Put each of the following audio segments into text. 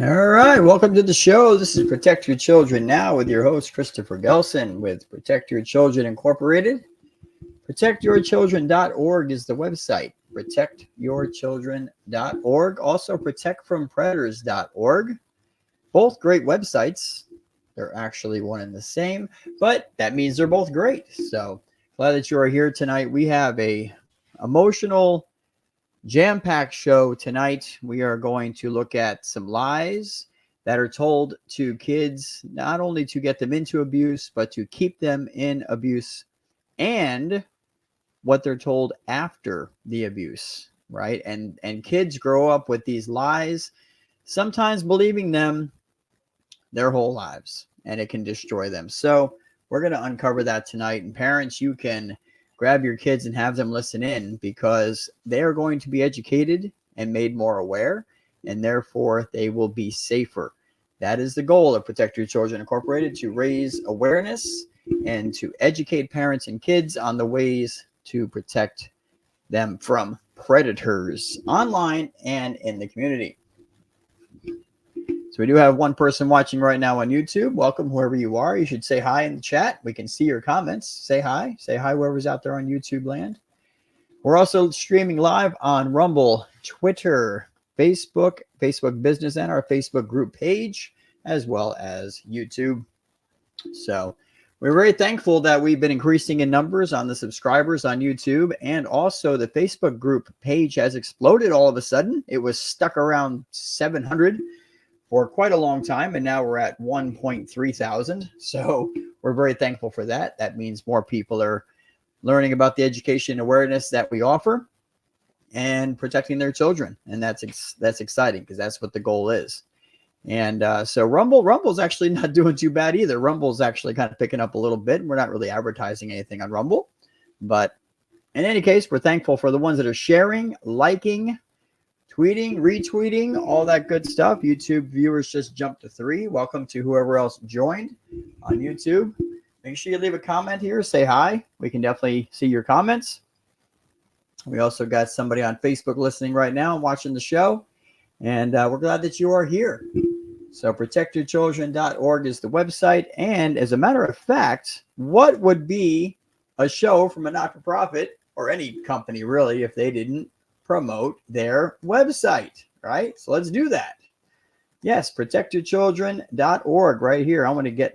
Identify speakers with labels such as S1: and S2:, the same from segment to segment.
S1: All right, welcome to the show. This is Protect Your Children Now with your host, Christopher Gelson with Protect Your Children Incorporated. ProtectYourChildren.org is the website. ProtectYourChildren.org. Also, ProtectFromPredators.org. Both great websites. They're actually one and the same, but that means they're both great. So glad that you are here tonight. We have a emotional jam-packed show tonight. We are going to look at some lies that are told to kids, not only to get them into abuse, but to keep them in abuse, and what they're told after the abuse, right? And kids grow up with these lies, sometimes believing them their whole lives, and it can destroy them. So we're going to uncover that tonight. And parents, you can grab your kids and have them listen in because they are going to be educated and made more aware, and therefore they will be safer. That is the goal of Protect Your Children Incorporated, to raise awareness and to educate parents and kids on the ways to protect them from predators online and in the community. So we do have one person watching right now on YouTube. Welcome, whoever you are. You should say hi in the chat. We can see your comments. Say hi. Say hi, whoever's out there on YouTube land. We're also streaming live on Rumble, Twitter, Facebook Business, and our Facebook group page, as well as YouTube. So we're very thankful that we've been increasing in numbers on the subscribers on YouTube, and also the Facebook group page has exploded all of a sudden. It was stuck around 700 for quite a long time, and now we're at 1.3 thousand. So we're very thankful for that. That means more people are learning about the education and awareness that we offer and protecting their children. And that's exciting because that's what the goal is. And so Rumble's actually not doing too bad either. Rumble's actually kind of picking up a little bit. We're not really advertising anything on Rumble, but in any case, we're thankful for the ones that are sharing, liking, tweeting, retweeting, all that good stuff. YouTube viewers just jumped to 3. Welcome to whoever else joined on YouTube. Make sure you leave a comment here. Say hi. We can definitely see your comments. We also got somebody on Facebook listening right now and watching the show. And we're glad that you are here. So protectyourchildren.org is the website. And as a matter of fact, what would be a show from a not-for-profit or any company really if they didn't promote their website, right? So let's do that. Yes, protectyourchildren.org right here. I want to get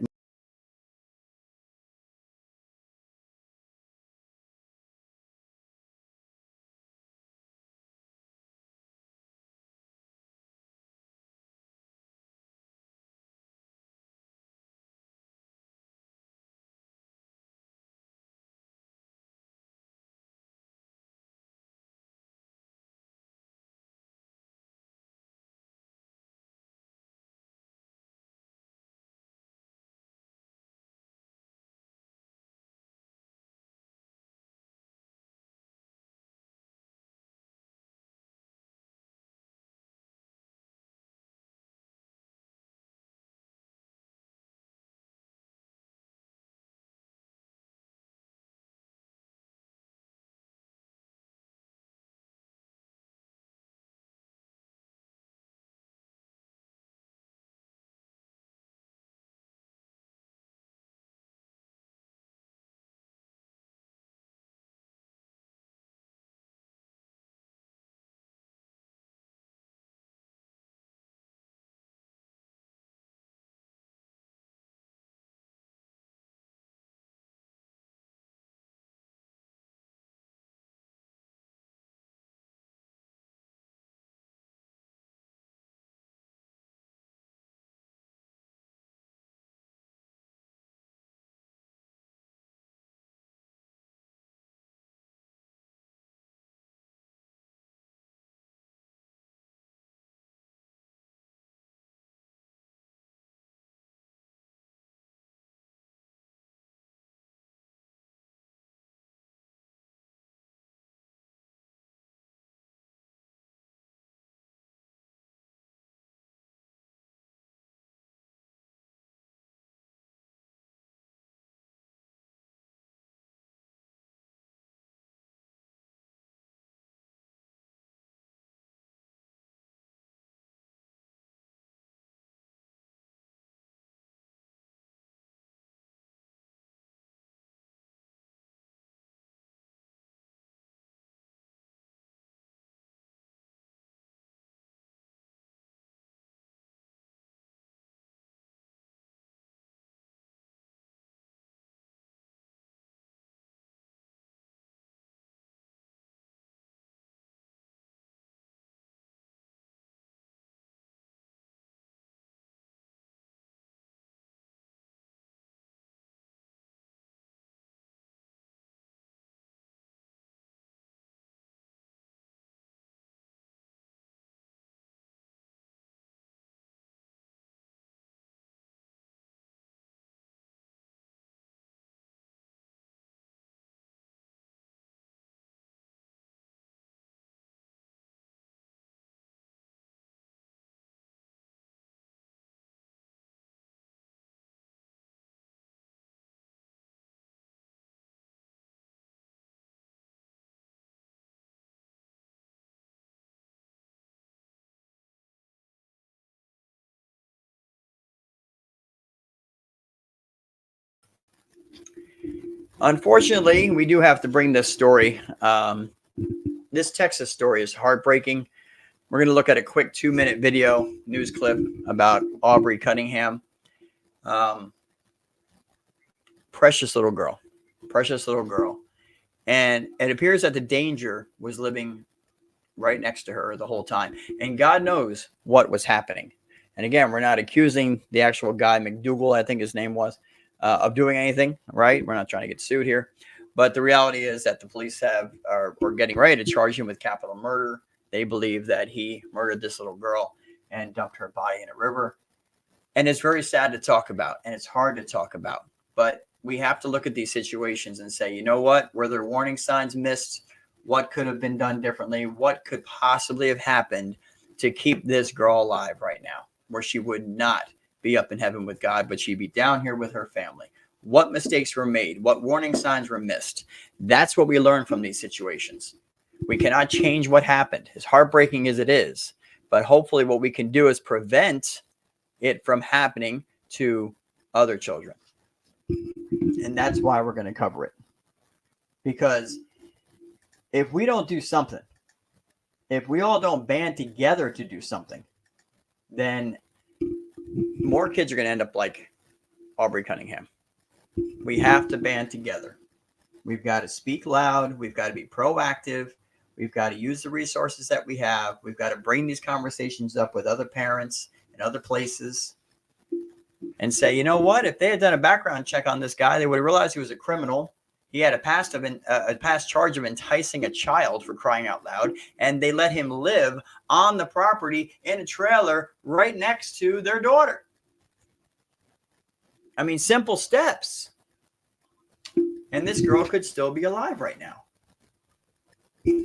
S1: Unfortunately, we do have to bring this story. This Texas story is heartbreaking. We're going to look at a quick 2-minute video news clip about Aubrey Cunningham. Precious little girl. And it appears that the danger was living right next to her the whole time. And God knows what was happening. And again, we're not accusing the actual guy, McDougal, I think his name was, of doing anything, right? We're not trying to get sued here. But the reality is that the police are getting ready to charge him with capital murder. They believe that he murdered this little girl and dumped her body in a river. And it's very sad to talk about, and it's hard to talk about. But we have to look at these situations and say, you know what? Were there warning signs missed? What could have been done differently? What could possibly have happened to keep this girl alive right now, where she would not be up in heaven with God, but she'd be down here with her family? What mistakes were made? What warning signs were missed? That's what we learn from these situations. We cannot change what happened, as heartbreaking as it is. But hopefully what we can do is prevent it from happening to other children. And that's why we're going to cover it. Because if we don't do something, if we all don't band together to do something, then more kids are going to end up like Aubrey Cunningham. We have to band together. We've got to speak loud. We've got to be proactive. We've got to use the resources that we have. We've got to bring these conversations up with other parents in other places and say, you know what? If they had done a background check on this guy, they would have realized he was a criminal. He had a past charge of enticing a child, for crying out loud, and they let him live on the property in a trailer right next to their daughter. I mean, simple steps. And this girl could still be alive right now.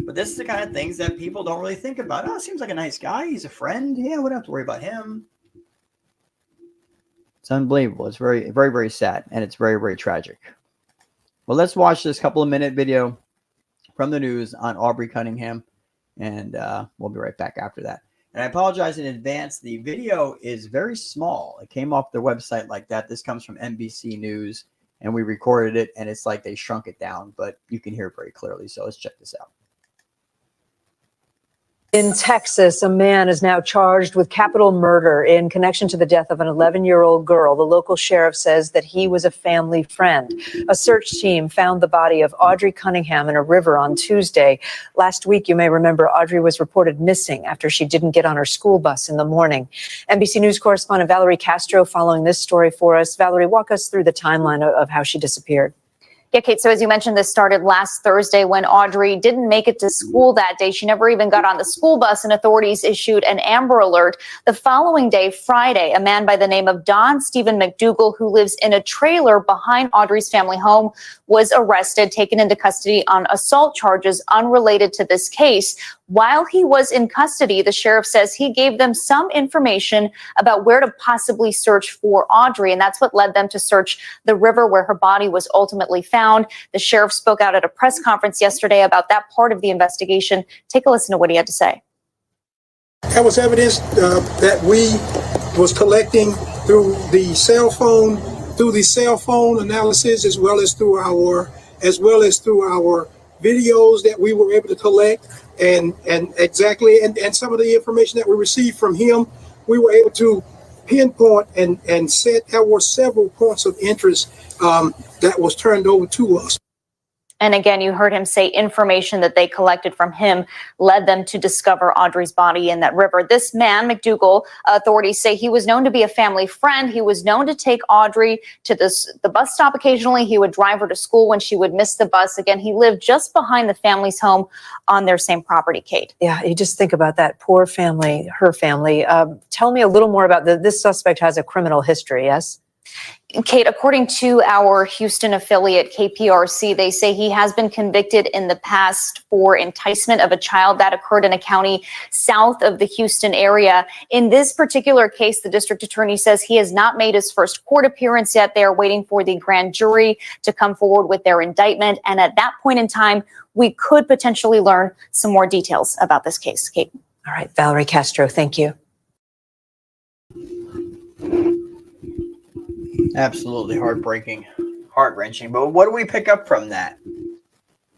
S1: But this is the kind of things that people don't really think about. Oh, seems like a nice guy. He's a friend. Yeah, we don't have to worry about him. It's unbelievable. It's very, very, very sad. And it's very, very tragic. Well, let's watch this couple of minute video from the news on Aubrey Cunningham. And we'll be right back after that. And I apologize in advance. The video is very small. It came off their website like that. This comes from NBC News. And we recorded it. And it's like they shrunk it down. But you can hear it very clearly. So let's check this out.
S2: In Texas, a man is now charged with capital murder in connection to the death of an 11-year-old girl. The local sheriff says that he was a family friend. A search team found the body of Audrey Cunningham in a river on Tuesday. Last week, you may remember, Audrey was reported missing after she didn't get on her school bus in the morning. NBC News correspondent Valerie Castro following this story for us. Valerie, walk us through the timeline of how she disappeared.
S3: Yeah, Kate, so as you mentioned, this started last Thursday when Audrey didn't make it to school that day. She never even got on the school bus, and authorities issued an Amber Alert. The following day, Friday, a man by the name of Don Stephen McDougal, who lives in a trailer behind Audrey's family home, was arrested, taken into custody on assault charges unrelated to this case. While he was in custody, the sheriff says he gave them some information about where to possibly search for Audrey, and that's what led them to search the river where her body was ultimately found. The sheriff spoke out at a press conference yesterday about that part of the investigation. Take a listen to what he had to say.
S4: That was evidence that we was collecting through the cell phone analysis, as well as through our videos that we were able to collect, and some of the information that we received from him, we were able to pinpoint and set. There were several points of interest that was turned over to us.
S3: And again, you heard him say information that they collected from him led them to discover Audrey's body in that river. This man, McDougal, authorities say he was known to be a family friend. He was known to take Audrey to the bus stop occasionally. He would drive her to school when she would miss the bus. Again, he lived just behind the family's home on their same property, Kate.
S2: Yeah, you just think about that poor family, her family. Tell me a little more about this suspect has a criminal history, yes?
S3: Kate, according to our Houston affiliate, KPRC, they say he has been convicted in the past for enticement of a child. That occurred in a county south of the Houston area. In this particular case, the district attorney says he has not made his first court appearance yet. They are waiting for the grand jury to come forward with their indictment. And at that point in time, we could potentially learn some more details about this case. Kate.
S2: All right, Valerie Castro, thank you.
S1: Absolutely heartbreaking. heart-wrenching. But what do we pick up from that?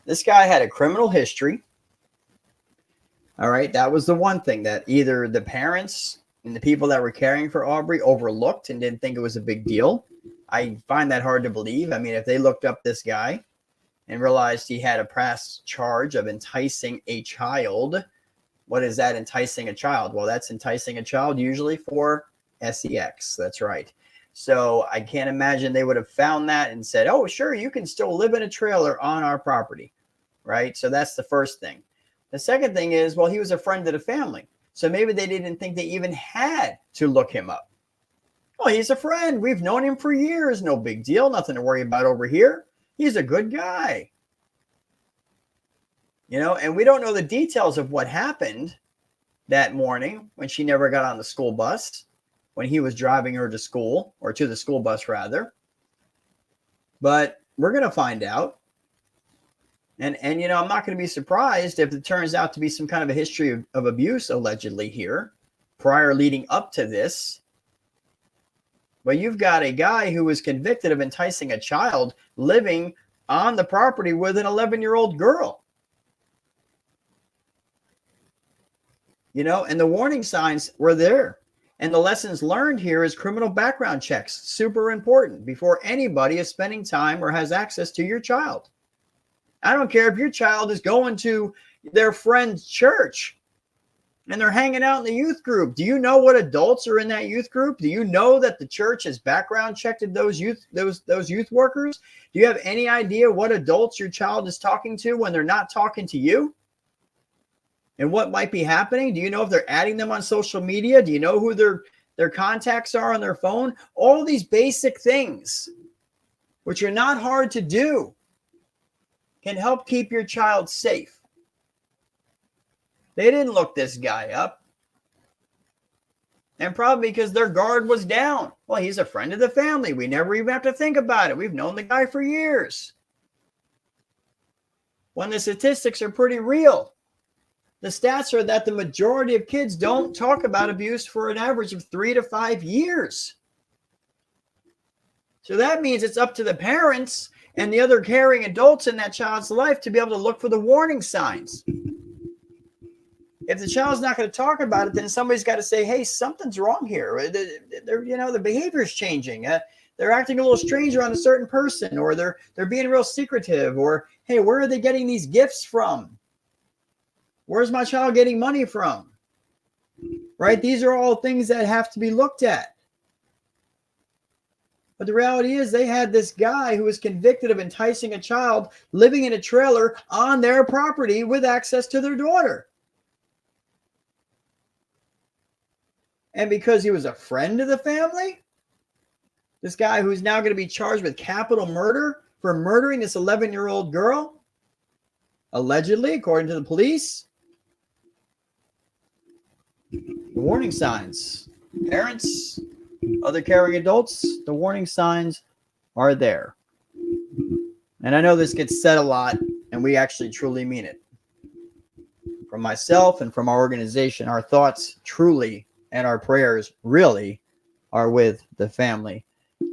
S1: This guy had a criminal history. All right, that was the one thing that either the parents and the people that were caring for Aubrey overlooked and didn't think it was a big deal. I find that hard to believe. I mean, if they looked up this guy and realized he had a past charge of enticing a child, what is that, enticing a child? Well, that's enticing a child usually for sex. That's right. So I can't imagine they would have found that and said, oh, sure, you can still live in a trailer on our property, right? So that's the first thing. The second thing is, well, he was a friend of the family. So maybe they didn't think they even had to look him up. Well, he's a friend. We've known him for years. No big deal. Nothing to worry about over here. He's a good guy. You know, and we don't know the details of what happened that morning when she never got on the school bus, when he was driving her to school, or to the school bus rather. But we're going to find out. And you know, I'm not going to be surprised if it turns out to be some kind of a history of abuse allegedly here, prior leading up to this. But you've got a guy who was convicted of enticing a child living on the property with an 11-year-old girl. You know, and the warning signs were there. And the lessons learned here is criminal background checks, super important before anybody is spending time or has access to your child. I don't care if your child is going to their friend's church and they're hanging out in the youth group. Do you know what adults are in that youth group? Do you know that the church has background checked those youth workers? Do you have any idea what adults your child is talking to when they're not talking to you? And what might be happening? Do you know if they're adding them on social media? Do you know who their contacts are on their phone? All these basic things, which are not hard to do, can help keep your child safe. They didn't look this guy up. And probably because their guard was down. Well, he's a friend of the family. We never even have to think about it. We've known the guy for years. When the statistics are pretty real. The stats are that the majority of kids don't talk about abuse for an average of 3 to 5 years. So that means it's up to the parents and the other caring adults in that child's life to be able to look for the warning signs. If the child's not going to talk about it, then somebody's got to say, hey, something's wrong here. The behavior's changing. They're acting a little strange around a certain person, or they're being real secretive, or, hey, where are they getting these gifts from? Where's my child getting money from? Right? These are all things that have to be looked at. But the reality is they had this guy who was convicted of enticing a child living in a trailer on their property with access to their daughter. And because he was a friend of the family, this guy who's now going to be charged with capital murder for murdering this 11-year-old girl, allegedly, according to the police. The warning signs. Parents, other caring adults, the warning signs are there. And I know this gets said a lot, and we actually truly mean it. From myself and from our organization, our thoughts truly and our prayers really are with the family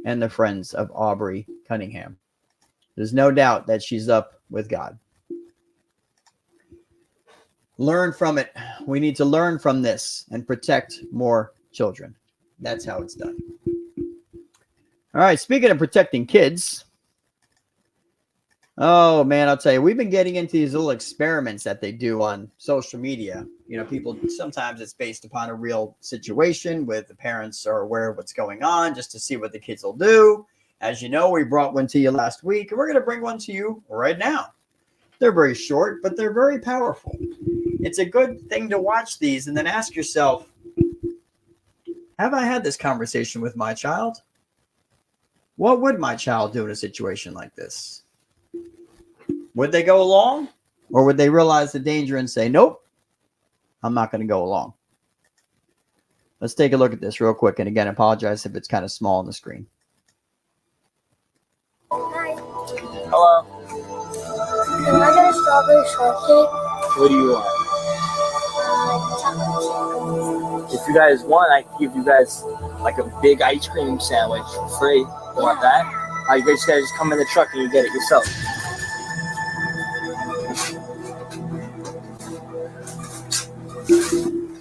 S1: and the friends of Aubrey Cunningham. There's no doubt that she's up with God. Learn from it. We need to learn from this and protect more children. That's how it's done. All right, speaking of protecting kids. Oh, man, I'll tell you, we've been getting into these little experiments that they do on social media. You know, people, sometimes it's based upon a real situation with the parents are aware of what's going on just to see what the kids will do. As you know, we brought one to you last week, and we're going to bring one to you right now. They're very short, but they're very powerful. It's a good thing to watch these and then ask yourself, have I had this conversation with my child? What would my child do in a situation like this? Would they go along, or would they realize the danger and say, nope, I'm not going to go along? Let's take a look at this real quick. And again, I apologize if it's kind of small on the screen.
S5: Hi.
S6: Hello.
S5: Can I get a strawberry shortcake?
S6: What do you want?
S5: Chocolate chip.
S6: If you guys want, I can give you guys like a big ice cream sandwich for free. You want that? You guys gotta just come in the truck and you get it yourself.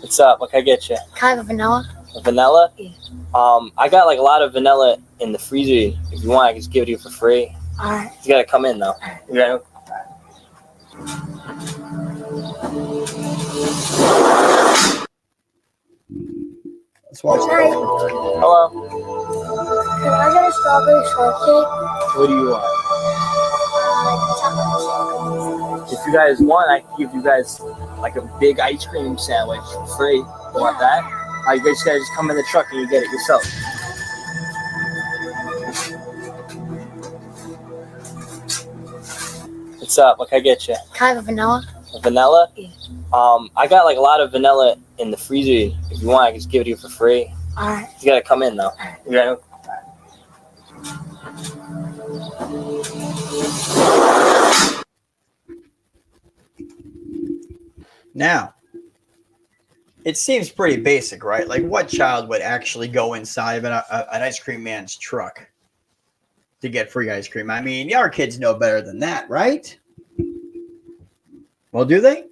S6: What's up? What can I get you?
S5: Can I have a vanilla?
S6: A vanilla?
S5: Yeah.
S6: I got like a lot of vanilla in the freezer. If you want, I can just give it to you for free.
S5: All right.
S6: You gotta come in though. You gotta.
S1: Let's watch
S5: Hi.
S6: Hello.
S5: Can I get a strawberry shortcake?
S6: What do you want?
S5: Chocolate chip cookies.
S6: If you guys want, I can give you guys like a big ice cream sandwich for free. You want that? You guys gotta just come in the truck and you get it yourself. What's up? What can I get you?
S5: Can I have a vanilla?
S6: A vanilla?
S5: Yeah.
S6: I got like a lot of vanilla in the freezer. If you want, I can just give it to you for free.
S5: All right.
S6: You gotta come in though. You gotta.
S1: Now, it seems pretty basic, right? Like, what child would actually go inside of an ice cream man's truck to get free ice cream? I mean, our kids know better than that, right? Well, do they?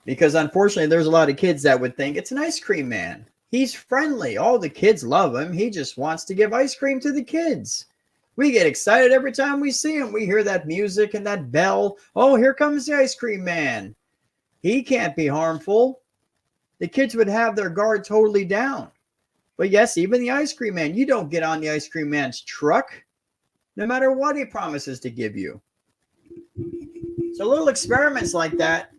S1: Because unfortunately, there's a lot of kids that would think it's an ice cream man. He's friendly. All the kids love him. He just wants to give ice cream to the kids. We get excited every time we see him. We hear that music and that bell. Oh, here comes the ice cream man. He can't be harmful. The kids would have their guard totally down. But yes, even the ice cream man, you don't get on the ice cream man's truck, no matter what he promises to give you. So little experiments like that.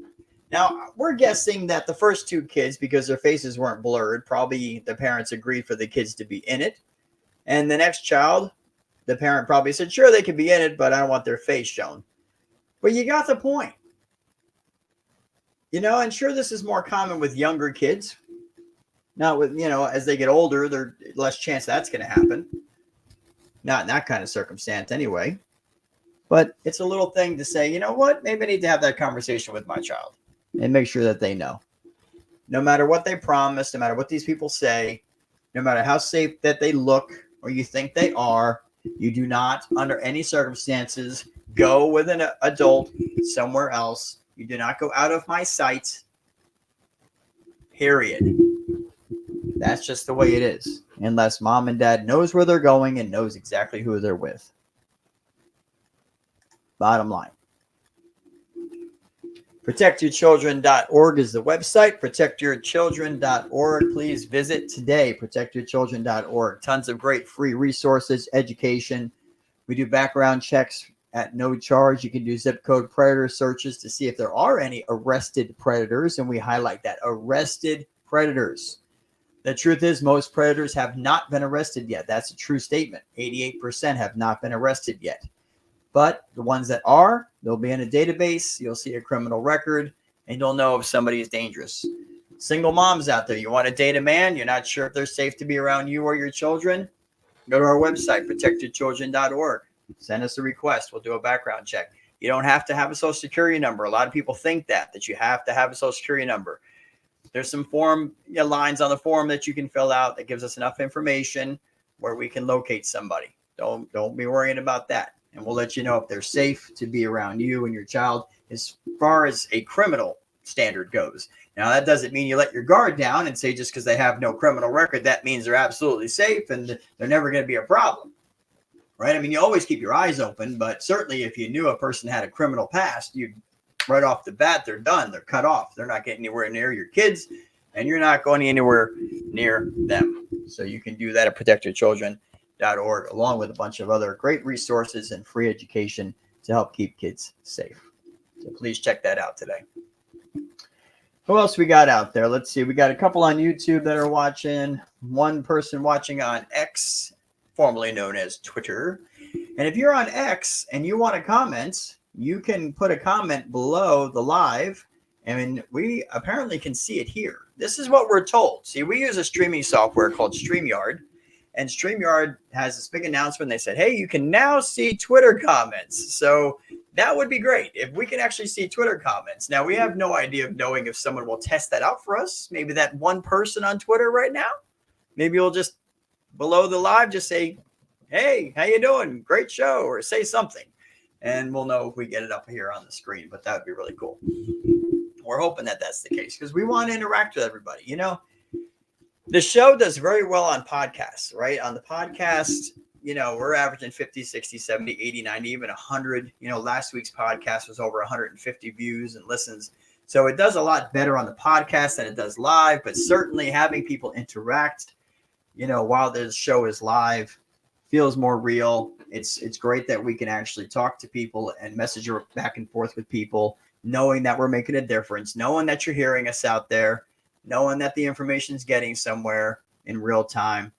S1: Now, we're guessing that the first two kids, because their faces weren't blurred, probably the parents agreed for the kids to be in it. And the next child, the parent probably said, sure, they can be in it, but I don't want their face shown. But you got the point. You know, and sure, this is more common with younger kids. Not with, as they get older, there's less chance that's going to happen. Not in that kind of circumstance anyway. But it's a little thing to say, you know what? Maybe I need to have that conversation with my child and make sure that they know. No matter what they promise, no matter what these people say, no matter how safe that they look or you think they are, you do not, under any circumstances, go with an adult somewhere else. You do not go out of my sight, period. That's just the way it is, unless mom and dad knows where they're going and knows exactly who they're with. Bottom line. ProtectYourChildren.org is the website. ProtectYourChildren.org. Please visit today. ProtectYourChildren.org. Tons of great free resources, education. We do background checks at no charge. You can do zip code predator searches to see if there are any arrested predators, and we highlight that. Arrested predators. The truth is, most predators have not been arrested yet. That's a true statement. 88% have not been arrested yet. But the ones that are, they'll be in a database. You'll see a criminal record, and you'll know if somebody is dangerous. Single moms out there, you want to date a man, you're not sure if they're safe to be around you or your children, go to our website, protectyourchildren.org. Send us a request. We'll do a background check. You don't have to have a social security number. A lot of people think that you have to have a social security number. There's some form lines on the form that you can fill out that gives us enough information where we can locate somebody. Don't be worrying about that. And we'll let you know if they're safe to be around you and your child as far as a criminal standard goes. Now, that doesn't mean you let your guard down and say just because they have no criminal record, that means they're absolutely safe and they're never going to be a problem. Right? I mean, you always keep your eyes open, but certainly if you knew a person had a criminal past, you'd right off the bat, they're done. They're cut off. They're not getting anywhere near your kids, and you're not going anywhere near them. So you can do that at protectyourchildren.org, along with a bunch of other great resources and free education to help keep kids safe. So please check that out today. Who else we got out there? Let's see. We got a couple on YouTube that are watching. One person watching on X, formerly known as Twitter. And if you're on X and you want to comment, you can put a comment below the live, and we apparently can see it here. This is what we're told. See, we use a streaming software called StreamYard, and StreamYard has this big announcement. They said, hey, you can now see Twitter comments. So that would be great if we can actually see Twitter comments. Now, we have no idea of knowing if someone will test that out for us. Maybe that one person on Twitter right now, maybe we'll just below the live just say, hey, how you doing? Great show, or say something. And we'll know if we get it up here on the screen, but that would be really cool. We're hoping that that's the case because we want to interact with everybody. You know, the show does very well on podcasts, right? On the podcast, you know, we're averaging 50, 60, 70, 80, 90, even 100. You know, last week's podcast was over 150 views and listens. So it does a lot better on the podcast than it does live, but certainly having people interact, you know, while the show is live feels more real. It's great that we can actually talk to people and message back and forth with people, knowing that we're making a difference, knowing that you're hearing us out there, knowing that the information is getting somewhere in real time.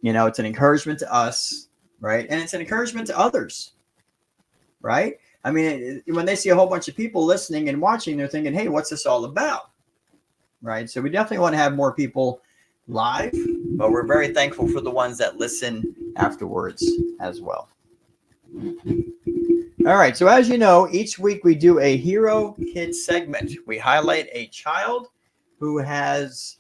S1: You know, it's an encouragement to us, right? And it's an encouragement to others, right? I mean, when they see a whole bunch of people listening and watching, they're thinking, hey, what's this all about? Right? So we definitely want to have more people live, but we're very thankful for the ones that listen afterwards as well. All right. So as you know, each week we do a Hero Kids segment. We highlight a child who has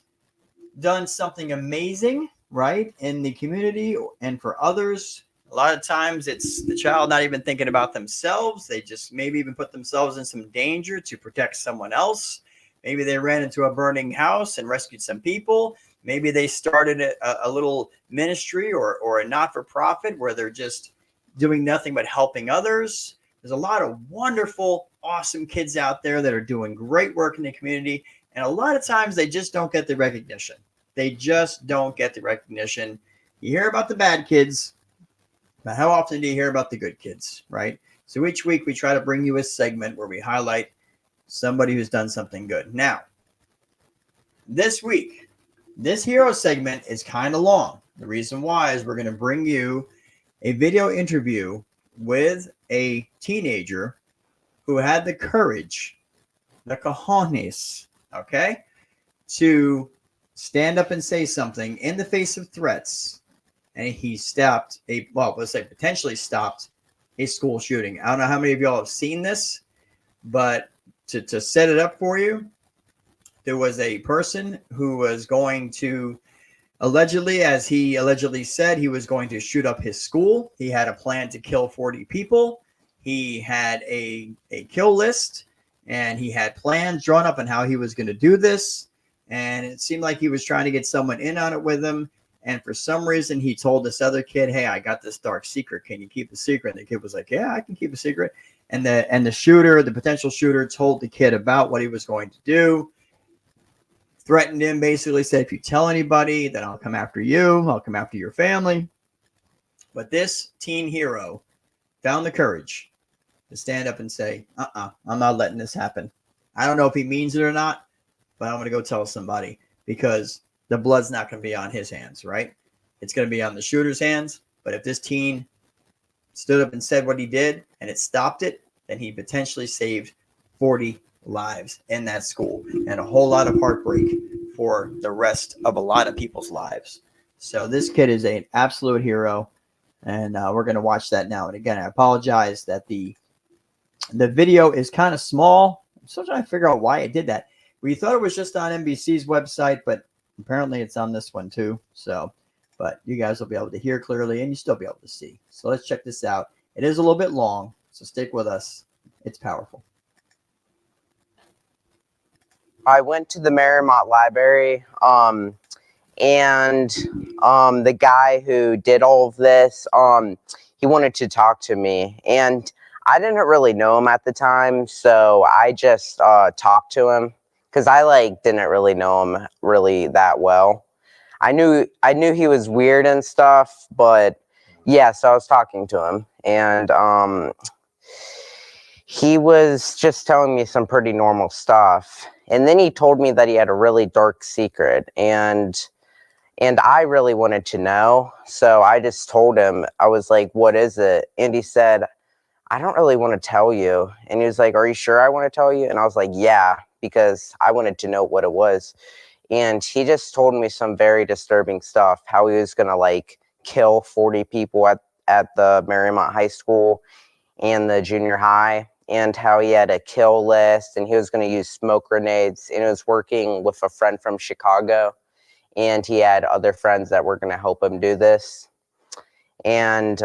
S1: done something amazing, right, in the community and for others. A lot of times it's the child not even thinking about themselves. They just maybe even put themselves in some danger to protect someone else. Maybe they ran into a burning house and rescued some people. Maybe they started a little ministry or a not-for-profit where they're just doing nothing but helping others. There's a lot of wonderful, awesome kids out there that are doing great work in the community. And a lot of times they just don't get the recognition. They just don't get the recognition. You hear about the bad kids, but how often do you hear about the good kids, right? So each week we try to bring you a segment where we highlight somebody who's done something good. Now, this week, this hero segment is kind of long. The reason why is we're going to bring you a video interview with a teenager who had the courage, the cojones, okay, to stand up and say something in the face of threats. And he stopped potentially stopped a school shooting. I don't know how many of y'all have seen this, but to set it up for you, there was a person who was going to allegedly, as he allegedly said, he was going to shoot up his school. He had a plan to kill 40 people. He had a kill list, and he had plans drawn up on how he was going to do this. And it seemed like he was trying to get someone in on it with him. And for some reason, he told this other kid, hey, I got this dark secret. Can you keep a secret? And the kid was like, yeah, I can keep a secret. And the shooter, the potential shooter, told the kid about what he was going to do. Threatened him, basically said, if you tell anybody, then I'll come after you. I'll come after your family. But this teen hero found the courage to stand up and say, I'm not letting this happen. I don't know if he means it or not, but I'm going to go tell somebody because the blood's not going to be on his hands, right? It's going to be on the shooter's hands. But if this teen stood up and said what he did and it stopped it, then he potentially saved 40 lives in that school and a whole lot of heartbreak for the rest of a lot of people's lives. So this kid is an absolute hero, and we're going to watch that now. And again, I apologize that the video is kind of small. I'm still trying to figure out why it did that. We thought it was just on NBC's website, but apparently it's on this one too. So, but you guys will be able to hear clearly and you still be able to see. So let's check this out. It is a little bit long, so stick with us. It's powerful.
S7: I went to the Marymount Library, and the guy who did all of this, he wanted to talk to me, and I didn't really know him at the time, so I just talked to him because I didn't really know him really that well. I knew he was weird and stuff, but yeah, so I was talking to him, and he was just telling me some pretty normal stuff. And then he told me that he had a really dark secret, and I really wanted to know. So I just told him, I was like, what is it? And he said, I don't really want to tell you. And he was like, are you sure I want to tell you? And I was like, yeah, because I wanted to know what it was. And he just told me some very disturbing stuff, how he was going to kill 40 people at the Marymount High School and the junior high, and how he had a kill list and he was going to use smoke grenades, and he was working with a friend from Chicago, and he had other friends that were going to help him do this. And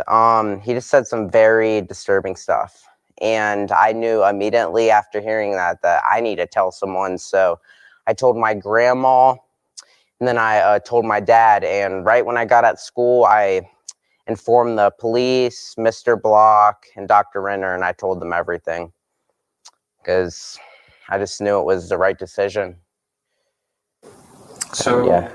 S7: he just said some very disturbing stuff. And I knew immediately after hearing that I need to tell someone. So I told my grandma, and then I told my dad. And right when I got at school, I informed the police, Mr. Block, and Dr. Renner, and I told them everything because I just knew it was the right decision.
S8: So,
S7: yeah.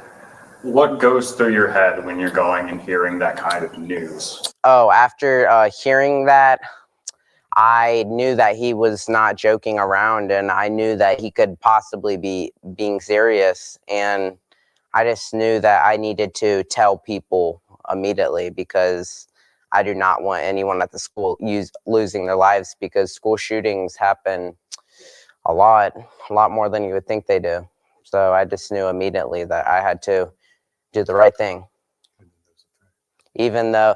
S8: What goes through your head when you're going and hearing that kind of news?
S7: Oh, after hearing that, I knew that he was not joking around, and I knew that he could possibly be being serious. And I just knew that I needed to tell people immediately because I do not want anyone at the school losing their lives, because school shootings happen a lot more than you would think they do. So I just knew immediately that I had to do the right thing. Even though,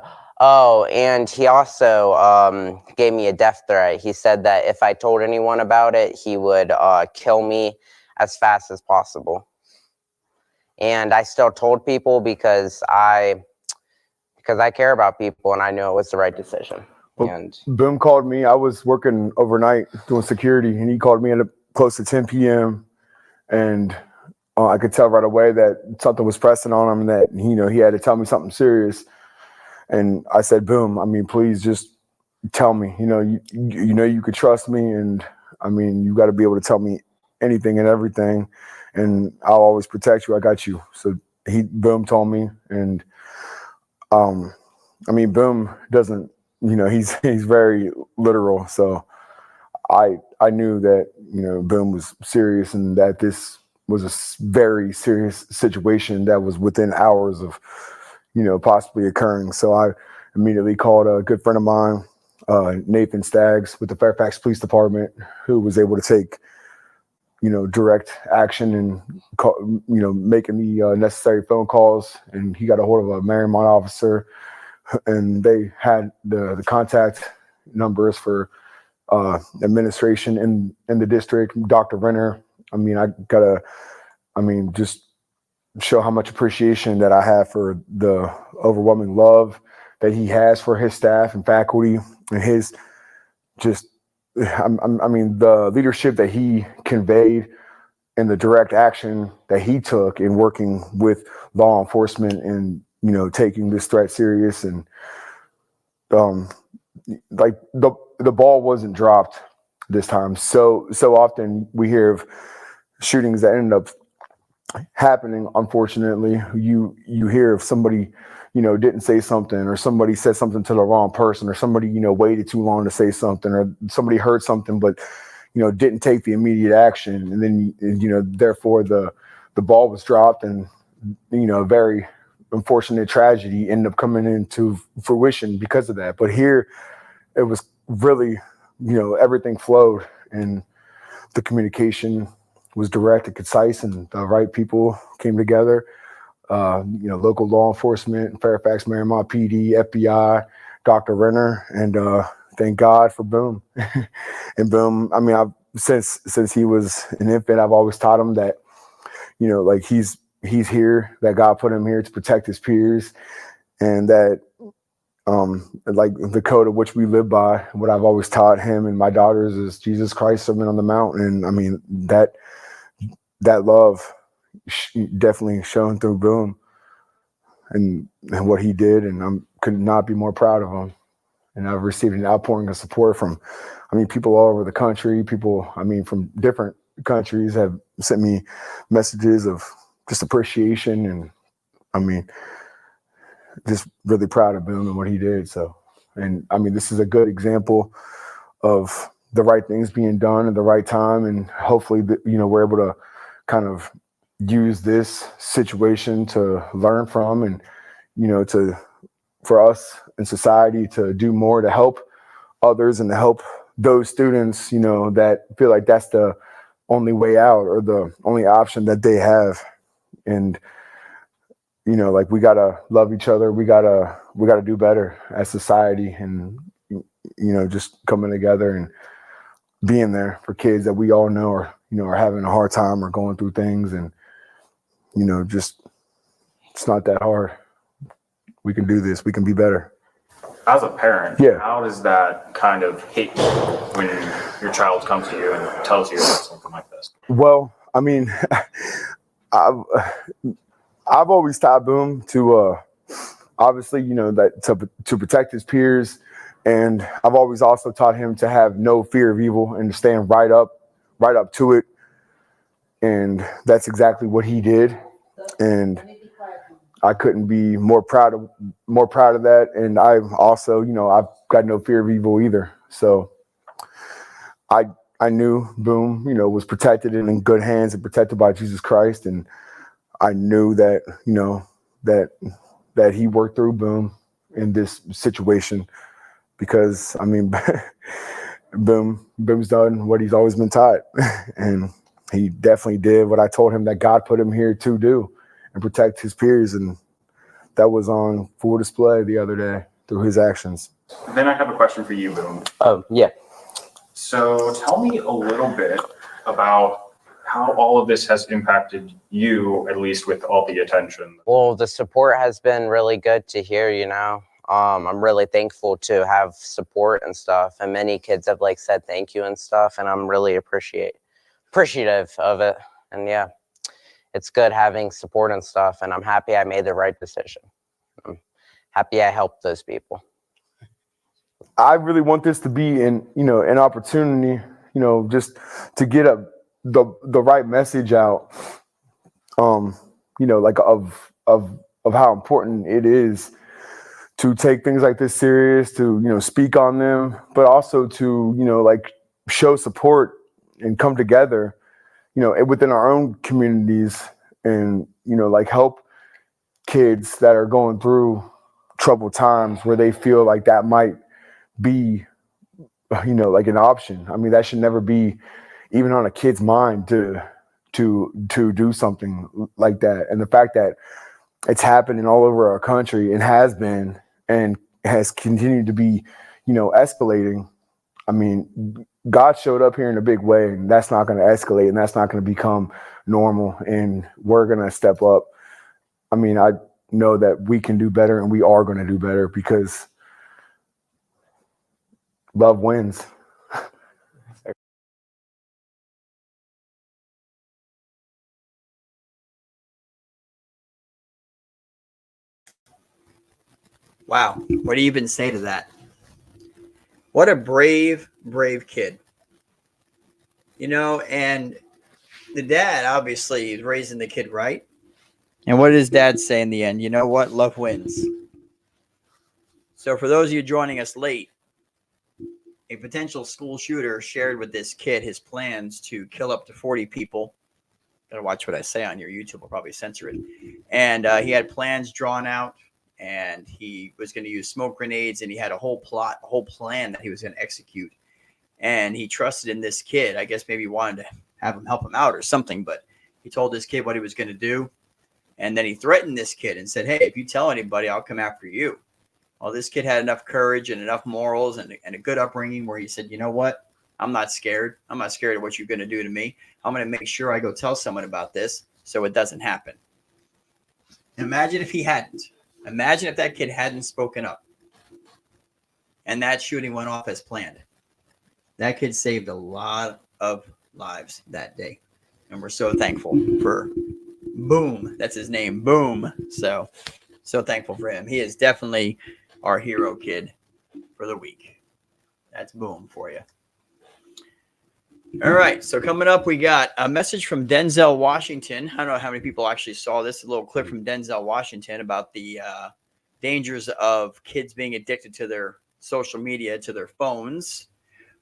S7: and he also gave me a death threat. He said that if I told anyone about it, he would kill me as fast as possible. And I still told people because I care about people, and I knew it was the right decision.
S9: Well,
S7: And
S9: Boom called me. I was working overnight doing security, and he called me at close to 10 p.m. And I could tell right away that something was pressing on him, and that he had to tell me something serious. And I said, Boom, I mean, please just tell me. You could trust me, and I mean, you got to be able to tell me anything and everything, and I'll always protect you. I got you. So Boom told me, and I mean, Boom doesn't, he's very literal. So I knew that, Boom was serious, and that this was a very serious situation that was within hours of, possibly occurring. So I immediately called a good friend of mine, Nathan Staggs with the Fairfax Police Department, who was able to take, direct action and, making the necessary phone calls. And he got a hold of a Marymount officer, and they had the contact numbers for administration in the district, Dr. Renner. I mean, just show how much appreciation that I have for the overwhelming love that he has for his staff and faculty, and his the leadership that he conveyed and the direct action that he took in working with law enforcement and, taking this threat serious. And like the ball wasn't dropped this time. So often we hear of shootings that end up happening. Unfortunately, you hear of somebody, didn't say something, or somebody said something to the wrong person, or somebody, waited too long to say something, or somebody heard something, but, didn't take the immediate action. And then, therefore the ball was dropped, and, a very unfortunate tragedy ended up coming into fruition because of that. But here it was really, everything flowed, and the communication was direct and concise, and the right people came together. Local law enforcement, Fairfax, Marymount PD, FBI, Dr. Renner, and thank God for Boom. And Boom, I mean, since he was an infant, I've always taught him that, like he's here, that God put him here to protect his peers, and that like the code of which we live by, what I've always taught him and my daughters is Jesus Christ, Sermon on the Mount. And I mean, that love definitely shown through Boom and what he did. And I could not be more proud of him. And I've received an outpouring of support from, people all over the country. People, from different countries have sent me messages of just appreciation. And just really proud of Boom and what he did. So, and this is a good example of the right things being done at the right time. And hopefully, we're able to kind of use this situation to learn from, and, for us in society to do more to help others and to help those students, that feel like that's the only way out or the only option that they have. And, like we gotta love each other. We gotta do better as society, and, just coming together and being there for kids that we all know are having a hard time or going through things. And, just, it's not that hard. We can do this. We can be better.
S8: As a parent,
S9: Yeah.
S8: how does that kind of hit you when your child comes to you and tells you about something like this?
S9: Well, I mean, I've always taught Boom to obviously, that to protect his peers, and I've always also taught him to have no fear of evil and to stand right up to it. And that's exactly what he did. And I couldn't be more proud of that. And I've also, I've got no fear of evil either. So I knew Boom, was protected and in good hands and protected by Jesus Christ. And I knew that, that he worked through Boom in this situation, because I mean, Boom's done what he's always been taught. And he definitely did what I told him that God put him here to do, and protect his peers. And that was on full display the other day through his actions.
S8: Then I have a question for you, Boom.
S7: Yeah.
S8: So tell me a little bit about how all of this has impacted you, at least with all the attention.
S7: Well, the support has been really good to hear, I'm really thankful to have support and stuff. And many kids have said thank you and stuff. And I'm really appreciative of it. And yeah, it's good having support and stuff. And I'm happy I made the right decision. I'm happy I helped those people.
S9: I really want this to be an opportunity, just to get the right message out, of how important it is to take things like this serious, to, speak on them, but also to, show support and come together, within our own communities, and, help kids that are going through troubled times where they feel like that might be, an option. I mean, that should never be even on a kid's mind to do something like that. And the fact that it's happening all over our country and has been and has continued to be, escalating. I mean, God showed up here in a big way, and that's not going to escalate, and that's not going to become normal, and we're going to step up. I mean, I know that we can do better, and we are going to do better, because love wins.
S1: Wow. What do you even say to that? What a brave kid. And the dad obviously is raising the kid right. And what does dad say in the end? You know what? Love wins. So for those of you joining us late, a potential school shooter shared with this kid his plans to kill up to 40 people. Gotta watch what I say on your YouTube. I'll probably censor it. And he had plans drawn out, and he was going to use smoke grenades, and he had a whole plan that he was going to execute. And he trusted in this kid. I guess maybe he wanted to have him help him out or something, but he told this kid what he was going to do. And then he threatened this kid and said, hey, if you tell anybody, I'll come after you. Well, this kid had enough courage and enough morals and a good upbringing where he said, you know what? I'm not scared. I'm not scared of what you're going to do to me. I'm going to make sure I go tell someone about this so it doesn't happen. Imagine if he hadn't. Imagine if that kid hadn't spoken up and that shooting went off as planned. That kid saved a lot of lives that day. And we're so thankful for Boom. That's his name, Boom. So thankful for him. He is definitely our hero kid for the week. That's Boom for you. All right. So coming up, we got a message from Denzel Washington. I don't know how many people actually saw this. A little clip from Denzel Washington about the dangers of kids being addicted to their social media, to their phones.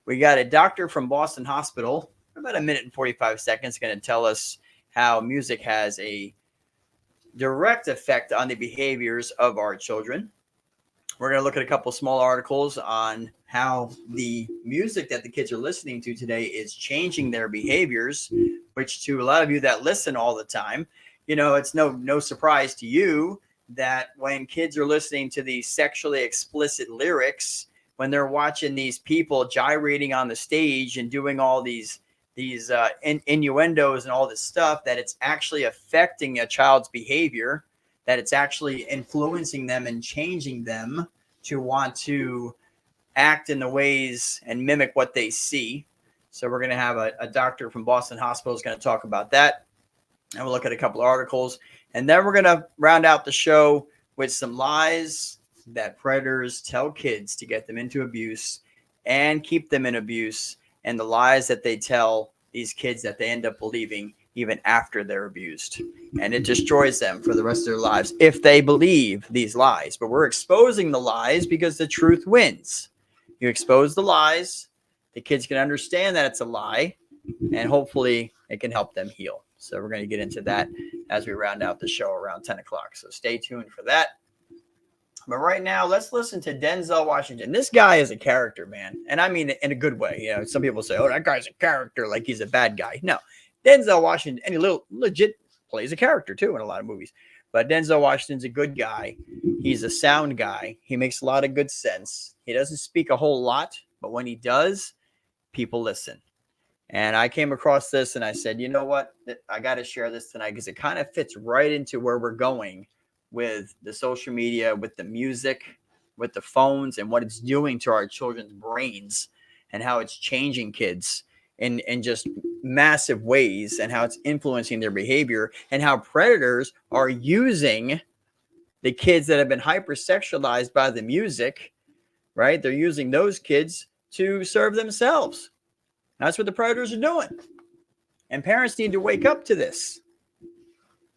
S1: We got a doctor from Boston Hospital, about a minute and 45 seconds, going to tell us how music has a direct effect on the behaviors of our children. We're going to look at a couple small articles on how the music that the kids are listening to today is changing their behaviors, which to a lot of you that listen all the time, it's no surprise to you that when kids are listening to these sexually explicit lyrics, when they're watching these people gyrating on the stage and doing all these innuendos and all this stuff, that it's actually affecting a child's behavior, that it's actually influencing them and changing them to want to act in the ways and mimic what they see. So we're going to have a doctor from Boston Hospital is going to talk about that. And we'll look at a couple of articles. And then we're going to round out the show with some lies that predators tell kids to get them into abuse and keep them in abuse, and the lies that they tell these kids that they end up believing even after they're abused. And it destroys them for the rest of their lives if they believe these lies. But we're exposing the lies because the truth wins. You expose the lies, the kids can understand that it's a lie, and hopefully it can help them heal. So we're going to get into that as we round out the show around 10 o'clock. So stay tuned for that. But right now, let's listen to Denzel Washington. This guy is a character, man. And I mean in a good way. You know, some people say, oh, that guy's a character, like he's a bad guy. No, Denzel Washington, and he legit plays a character too in a lot of movies. But Denzel Washington's a good guy. He's a sound guy. He makes a lot of good sense. He doesn't speak a whole lot, but when he does, people listen. And I came across this and I said, you know what? I got to share this tonight because it kind of fits right into where we're going with the social media, with the music, with the phones, and what it's doing to our children's brains and how it's changing kids in just massive ways, and how it's influencing their behavior, and how predators are using the kids that have been hypersexualized by the music, right? They're using those kids to serve themselves. That's what the predators are doing. And parents need to wake up to this.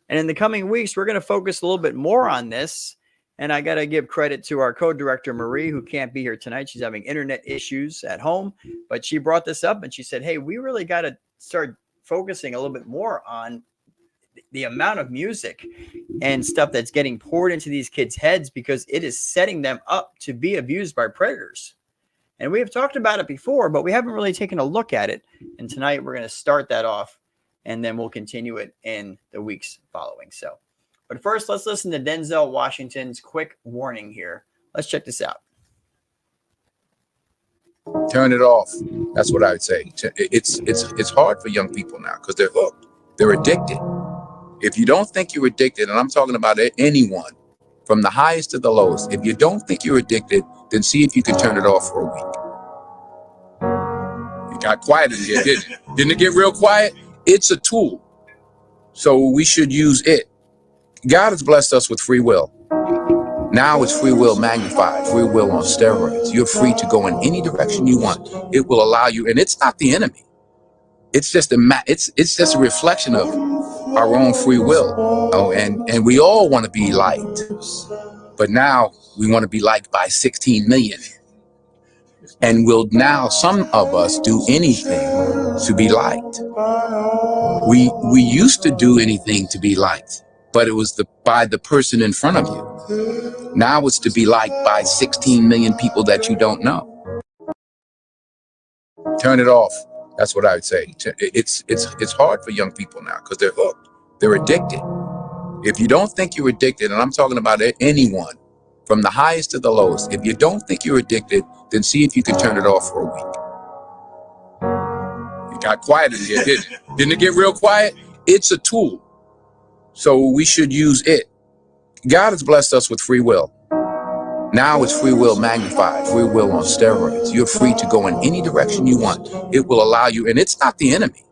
S1: And in the coming weeks, we're going to focus a little bit more on this. And I got to give credit to our co-director, Marie, who can't be here tonight. She's having internet issues at home. But she brought this up and she said, hey, we really got to start focusing a little bit more on the amount of music and stuff that's getting poured into these kids' heads, because it is setting them up to be abused by predators. And we have talked about it before, but we haven't really taken a look at it. And tonight we're going to start that off, and then we'll continue it in the weeks following. So, but first, let's listen to Denzel Washington's quick warning here. Let's check this out.
S10: Turn it off. That's what I would say. It's hard for young people now because they're hooked. They're addicted. If you don't think you're addicted, and I'm talking about anyone, from the highest to the lowest, if you don't think you're addicted, then see if you can turn it off for a week. It got quiet in here, didn't it? Didn't it get real quiet? It's a tool, so we should use it. God has blessed us with free will. Now it's free will magnified, free will on steroids. You're free to go in any direction you want. It will allow you, and it's not the enemy. It's just it's just a reflection of our own free will. Oh, and we all want to be liked, but now we want to be liked by 16 million. And will now some of us do anything to be liked? We used to do anything to be liked, but it was by the person in front of you. Now it's to be liked by 16 million people that you don't know. Turn it off. That's what I would say. It's hard for young people now because they're hooked. They're addicted. If you don't think you're addicted, and I'm talking about anyone, from the highest to the lowest, if you don't think you're addicted, then see if you can turn it off for a week. It got quiet in here, didn't it? Didn't it get real quiet? It's a tool, so we should use it. God has blessed us with free will. Now it's free will magnified, free will on steroids. You're free to go in any direction you want. It will allow you, and it's not the enemy.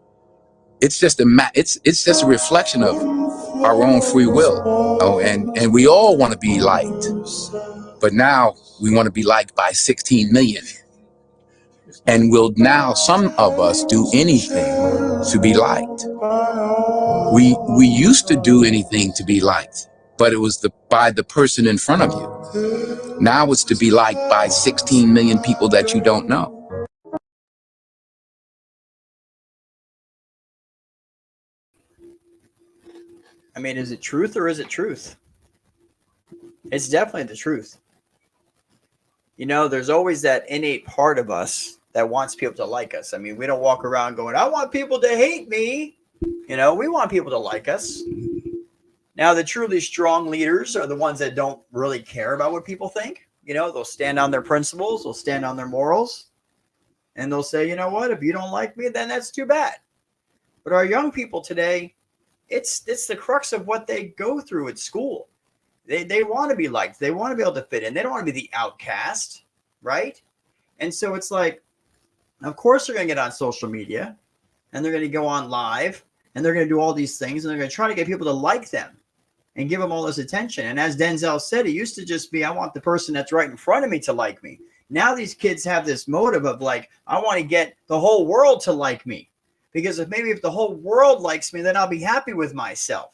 S10: It's just it's just a reflection of our own free will. Oh, and we all want to be liked, but now we want to be liked by 16 million. And will now some of us do anything to be liked? We used to do anything to be liked, but it was by the person in front of you. Now it's to be liked by 16 million people that you don't know.
S1: I mean, is it truth or is it truth? It's definitely the truth. You know, there's always that innate part of us that wants people to like us. I mean, we don't walk around going, I want people to hate me. You know, we want people to like us. Now, the truly strong leaders are the ones that don't really care about what people think. You know, they'll stand on their principles, they'll stand on their morals, and they'll say, you know what, if you don't like me, then that's too bad. But our young people today, it's the crux of what they go through at school. They want to be liked. They want to be able to fit in. They don't want to be the outcast, right? And so it's like, of course they're going to get on social media and they're going to go on live and they're going to do all these things and they're going to try to get people to like them and give them all this attention. And as Denzel said, it used to just be, I want the person that's right in front of me to like me. Now these kids have this motive of like, I want to get the whole world to like me, because if the whole world likes me, then I'll be happy with myself.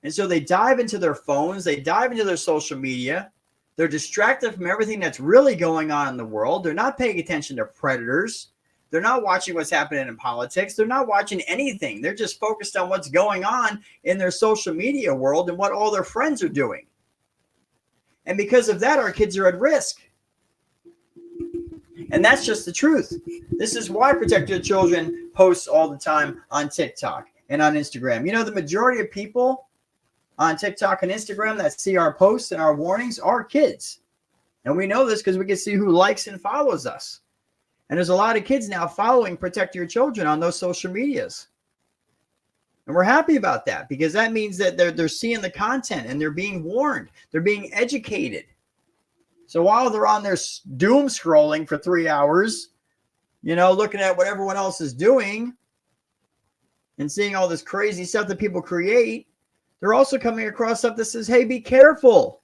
S1: And so they dive into their phones, they dive into their social media. They're distracted from everything that's really going on in the world. They're not paying attention to predators. They're not watching what's happening in politics. They're not watching anything. They're just focused on what's going on in their social media world and what all their friends are doing. And because of that, our kids are at risk. And that's just the truth. This is why Protect Your Children posts all the time on TikTok and on Instagram. You know, the majority of people on TikTok and Instagram that see our posts and our warnings are kids. And we know this because we can see who likes and follows us. And there's a lot of kids now following Protect Your Children on those social medias. And we're happy about that, because that means that they're seeing the content and they're being warned. They're being educated. So while they're on their doom scrolling for 3 hours, you know, looking at what everyone else is doing and seeing all this crazy stuff that people create, they're also coming across stuff that says, hey, be careful.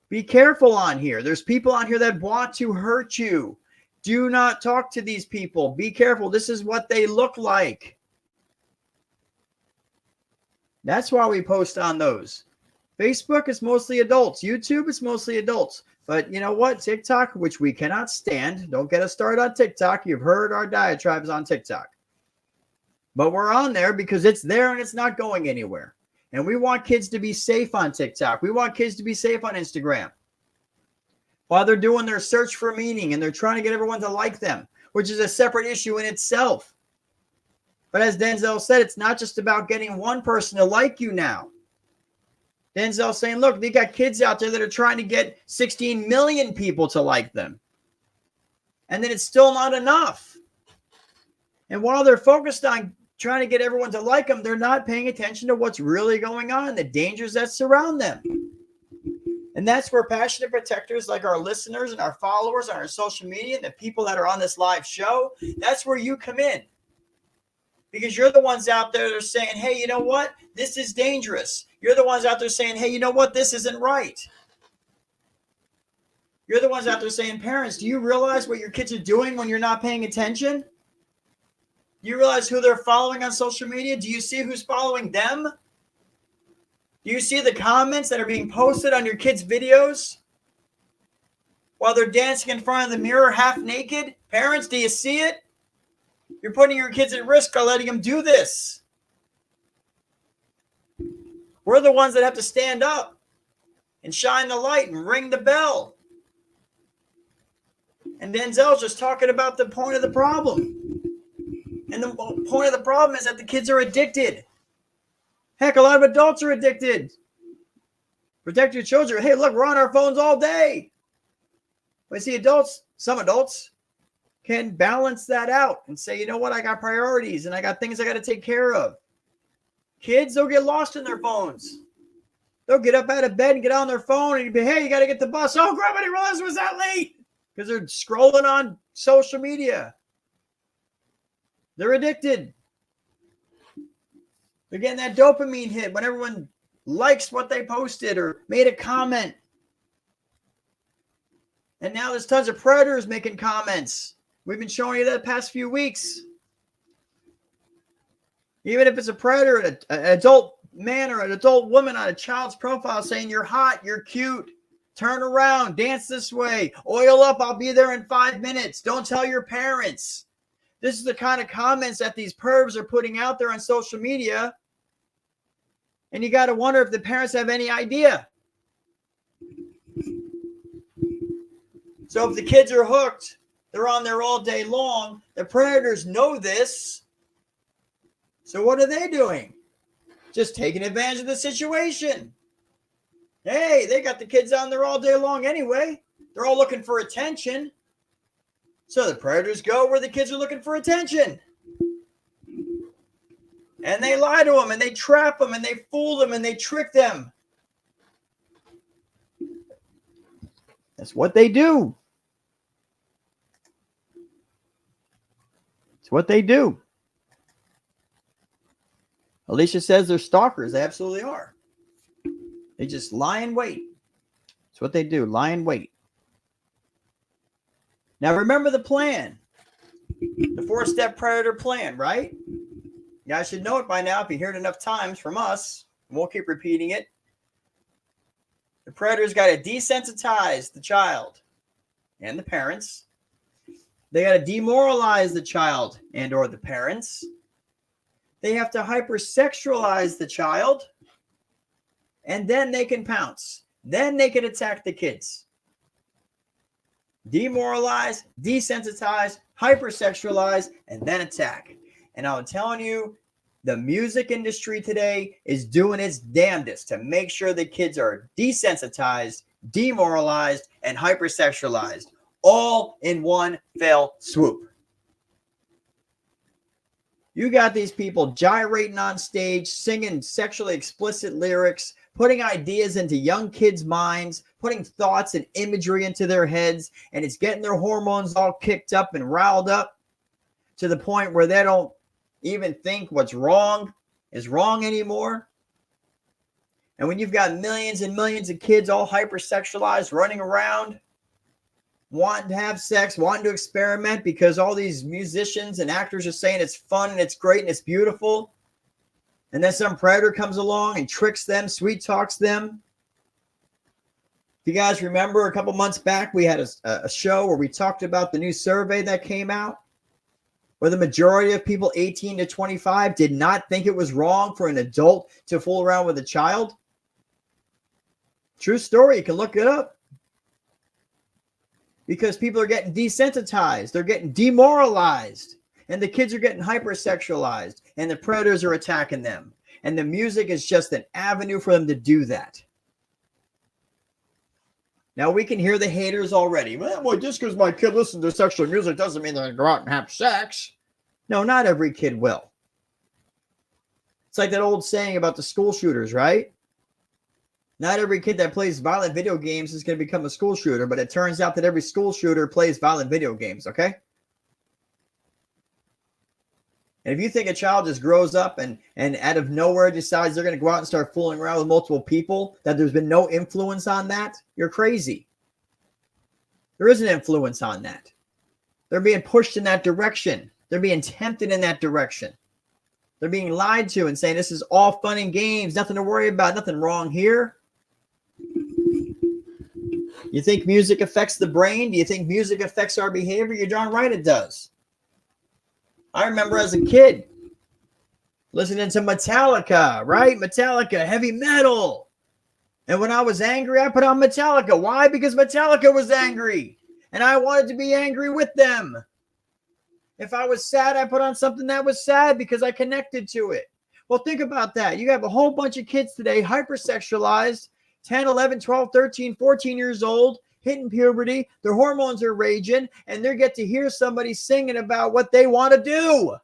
S1: Be careful on here. There's people on here that want to hurt you. Do not talk to these people. Be careful. This is what they look like. That's why we post on those. Facebook is mostly adults. YouTube is mostly adults. But you know what? TikTok, which we cannot stand. Don't get us started on TikTok. You've heard our diatribes on TikTok. But we're on there because it's there and it's not going anywhere. And we want kids to be safe on TikTok. We want kids to be safe on Instagram. While they're doing their search for meaning and they're trying to get everyone to like them, which is a separate issue in itself. But as Denzel said, it's not just about getting one person to like you now. Denzel saying, look, they got kids out there that are trying to get 16 million people to like them. And then it's still not enough. And while they're focused on trying to get everyone to like them, they're not paying attention to what's really going on, the dangers that surround them. And that's where passionate protectors like our listeners and our followers on our social media and the people that are on this live show, that's where you come in. Because you're the ones out there that are saying, hey, you know what? This is dangerous. You're the ones out there saying, hey, you know what? This isn't right. You're the ones out there saying, parents, do you realize what your kids are doing when you're not paying attention? Do you realize who they're following on social media? Do you see who's following them? Do you see the comments that are being posted on your kids' videos while they're dancing in front of the mirror half naked? Parents, do you see it? You're putting your kids at risk by letting them do this. We're the ones that have to stand up and shine the light and ring the bell. And Denzel's just talking about the point of the problem. And the point of the problem is that the kids are addicted. Heck, a lot of adults are addicted. Protect your children. Hey, look, we're on our phones all day. But see, some adults can balance that out and say, you know what, I got priorities and I got things I got to take care of. Kids, they'll get lost in their phones. They'll get up out of bed and get on their phone and be, hey, you got to get the bus. Oh, crap, I didn't realize it was that late. Because they're scrolling on social media. They're addicted. They're getting that dopamine hit when everyone likes what they posted or made a comment. And now there's tons of predators making comments. We've been showing you that the past few weeks. Even if it's a predator, an adult man or an adult woman on a child's profile saying you're hot, you're cute, turn around, dance this way, oil up, I'll be there in 5 minutes. Don't tell your parents. This is the kind of comments that these pervs are putting out there on social media. And you got to wonder if the parents have any idea. So if the kids are hooked, they're on there all day long. The predators know this. So what are they doing? Just taking advantage of the situation. Hey, they got the kids on there all day long anyway. They're all looking for attention. So the predators go where the kids are looking for attention. And they lie to them and they trap them and they fool them and they trick them. That's what they do. It's what they do. Alicia says they're stalkers. They absolutely are. They just lie in wait. It's what they do. Lie in wait. Now remember the plan. The 4-step predator plan, right? You guys should know it by now if you hear it enough times from us. And we'll keep repeating it. The predator's got to desensitize the child and the parents. They got to demoralize the child and or the parents. They have to hypersexualize the child. And then they can pounce. Then they can attack the kids. Demoralize, desensitize, hypersexualize, and then attack. And I'm telling you, the music industry today is doing its damnedest to make sure the kids are desensitized, demoralized, and hypersexualized, all in one fell swoop. You got these people gyrating on stage, singing sexually explicit lyrics, putting ideas into young kids' minds, putting thoughts and imagery into their heads, and it's getting their hormones all kicked up and riled up to the point where they don't even think what's wrong is wrong anymore. And when you've got millions and millions of kids all hypersexualized running around, wanting to have sex, wanting to experiment because all these musicians and actors are saying it's fun and it's great and it's beautiful, and then some predator comes along and tricks them, sweet talks them. If you guys remember, a couple months back, we had a show where we talked about the new survey that came out, where the majority of people 18 to 25 did not think it was wrong for an adult to fool around with a child. True story. You can look it up. Because people are getting desensitized. They're getting demoralized. And the kids are getting hypersexualized. And the predators are attacking them. And the music is just an avenue for them to do that. Now, we can hear the haters already. Well, just because my kid listens to sexual music doesn't mean they're going to go out and have sex. No, not every kid will. It's like that old saying about the school shooters, right? Not every kid that plays violent video games is going to become a school shooter, but it turns out that every school shooter plays violent video games, okay? And if you think a child just grows up and out of nowhere decides they're going to go out and start fooling around with multiple people, that there's been no influence on that, you're crazy. There is an influence on that. They're being pushed in that direction. They're being tempted in that direction. They're being lied to and saying this is all fun and games, nothing to worry about, nothing wrong here. You think music affects the brain? Do you think music affects our behavior? You're darn right it does. I remember as a kid listening to Metallica, right? Metallica, heavy metal. And when I was angry, I put on Metallica. Why? Because Metallica was angry. And I wanted to be angry with them. If I was sad, I put on something that was sad because I connected to it. Well, think about that. You have a whole bunch of kids today, hypersexualized, 10, 11, 12, 13, 14 years old, hitting puberty. Their hormones are raging, and they get to hear somebody singing about what they want to do.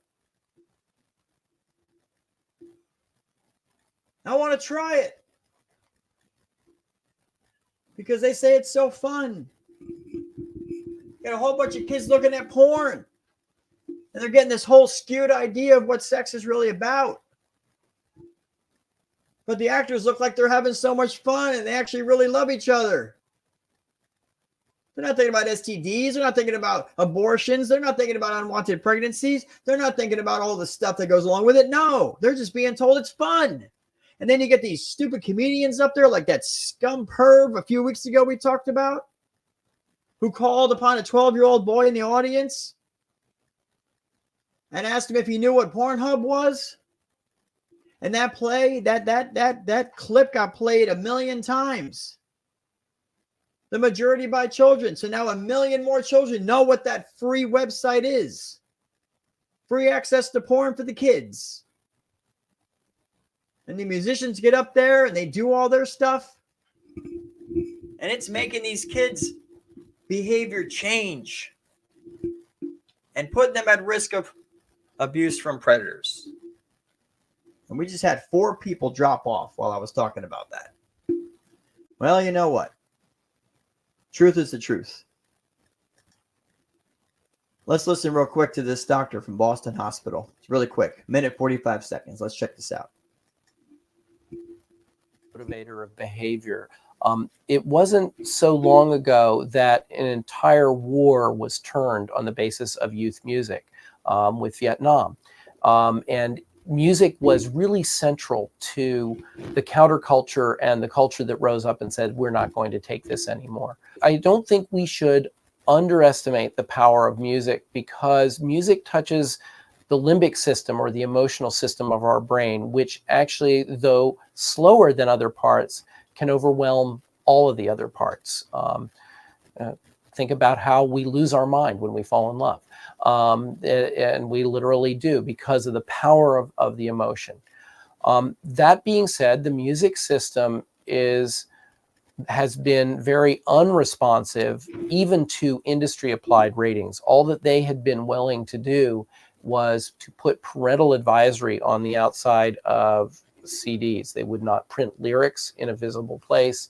S1: I want to try it because they say it's so fun. Got a whole bunch of kids looking at porn, and they're getting this whole skewed idea of what sex is really about. But the actors look like they're having so much fun and they actually really love each other. They're not thinking about STDs. They're not thinking about abortions. They're not thinking about unwanted pregnancies. They're not thinking about all the stuff that goes along with it. No, they're just being told it's fun. And then you get these stupid comedians up there like that scum perv a few weeks ago we talked about, who called upon a 12-year-old boy in the audience and asked him if he knew what Pornhub was. And that clip got played 1 million times. The majority by children. So now 1 million more children know what that free website is. Free access to porn for the kids. And the musicians get up there and they do all their stuff. And it's making these kids' behavior change and putting them at risk of abuse from predators. And we just had 4 people drop off while I was talking about that. Well, you know what? Truth is the truth. Let's listen real quick to this doctor from Boston Hospital. It's really quick, minute 45 seconds. Let's check this out.
S11: Motivator of behavior. It wasn't so long ago that an entire war was turned on the basis of youth music with Vietnam. And music was really central to the counterculture and the culture that rose up and said, we're not going to take this anymore. I don't think we should underestimate the power of music, because music touches the limbic system, or the emotional system of our brain, which actually, though slower than other parts, can overwhelm all of the other parts. Think about how we lose our mind when we fall in love. And we literally do, because of the power of the emotion. That being said, the music system has been very unresponsive even to industry applied ratings. All that they had been willing to do was to put parental advisory on the outside of CDs. They would not print lyrics in a visible place.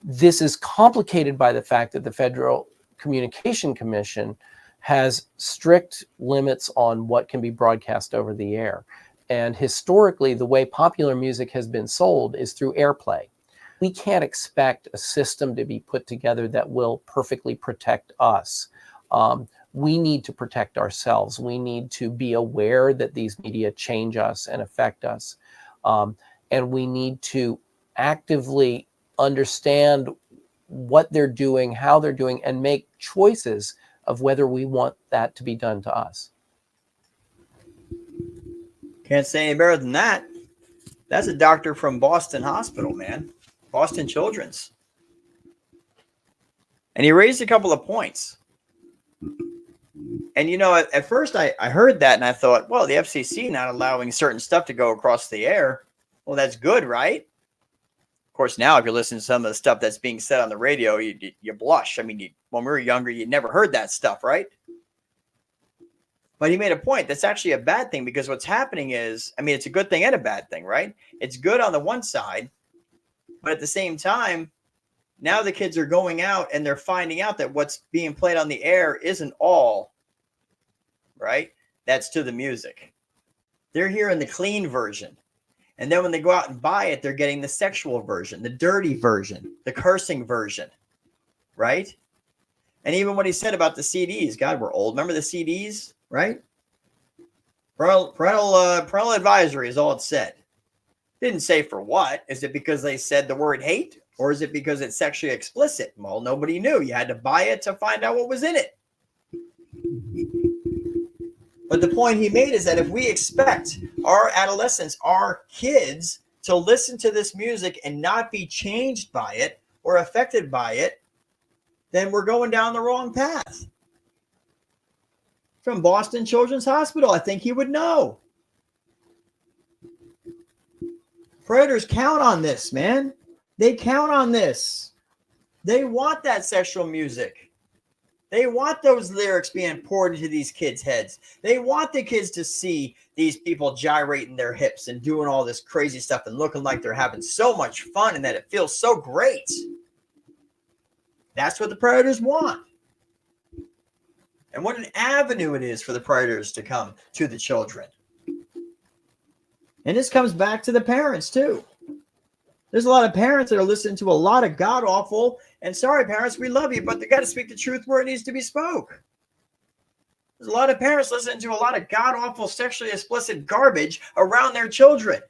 S11: This is complicated by the fact that the Federal Communication Commission has strict limits on what can be broadcast over the air. And historically, the way popular music has been sold is through airplay. We can't expect a system to be put together that will perfectly protect us. We need to protect ourselves. We need to be aware that these media change us and affect us. And we need to actively understand what they're doing, how they're doing, and make choices of whether we want that to be done to us.
S1: Can't say any better than that. That's a doctor from Boston Hospital, man. Boston Children's. And he raised a couple of points. And, you know, at first I heard that and I thought, well, the FCC not allowing certain stuff to go across the air. Well, that's good, right? Of course, now if you're listening to some of the stuff that's being said on the radio, you blush. I mean, when we were younger, you never heard that stuff, right? But he made a point. That's actually a bad thing, because what's happening is, I mean, it's a good thing and a bad thing, right? It's good on the one side, but at the same time, now the kids are going out and they're finding out that what's being played on the air isn't all, right? That's to the music. They're hearing the clean version. And then when they go out and buy it, they're getting the sexual version, the dirty version, the cursing version, right? And even what he said about the CDs, God, we're old. Remember the CDs, right? Parental advisory is all it said. Didn't say for what. Is it because they said the word hate? Or is it because it's sexually explicit? Well, nobody knew. You had to buy it to find out what was in it. But the point he made is that if we expect our adolescents, our kids, to listen to this music and not be changed by it or affected by it, then we're going down the wrong path. From Boston Children's Hospital, I think he would know. Predators count on this, man. They count on this. They want that sexual music. They want those lyrics being poured into these kids' heads. They want the kids to see these people gyrating their hips and doing all this crazy stuff and looking like they're having so much fun and that it feels so great. That's what the predators want. And what an avenue it is for the predators to come to the children. And this comes back to the parents, too. There's a lot of parents that are listening to a lot of god-awful, and sorry, parents, we love you, but they got to speak the truth where it needs to be spoke. There's a lot of parents listening to a lot of god-awful, sexually explicit garbage around their children,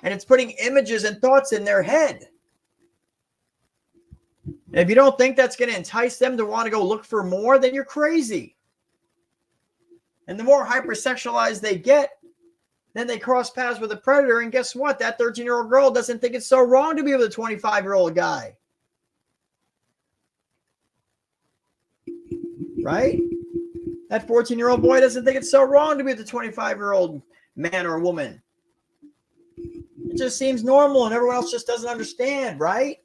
S1: and it's putting images and thoughts in their head. And if you don't think that's going to entice them to want to go look for more, then you're crazy. And the more hypersexualized they get, then they cross paths with a predator, and guess what? That 13-year-old girl doesn't think it's so wrong to be with a 25-year-old guy. Right? That 14-year-old boy doesn't think it's so wrong to be with a 25-year-old man or woman. It just seems normal, and everyone else just doesn't understand, right?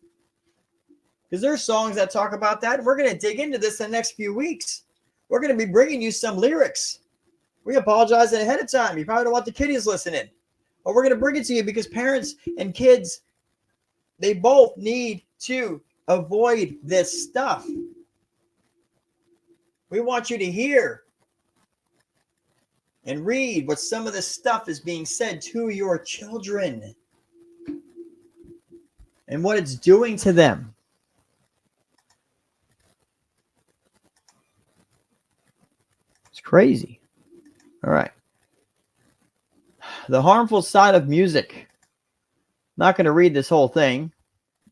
S1: Because there's songs that talk about that. We're going to dig into this in the next few weeks. We're going to be bringing you some lyrics. We apologize ahead of time. You probably don't want the kiddies listening. But we're going to bring it to you because parents and kids, they both need to avoid this stuff. We want you to hear and read what some of this stuff is being said to your children and what it's doing to them. It's crazy. All right. The harmful side of music. Not going to read this whole thing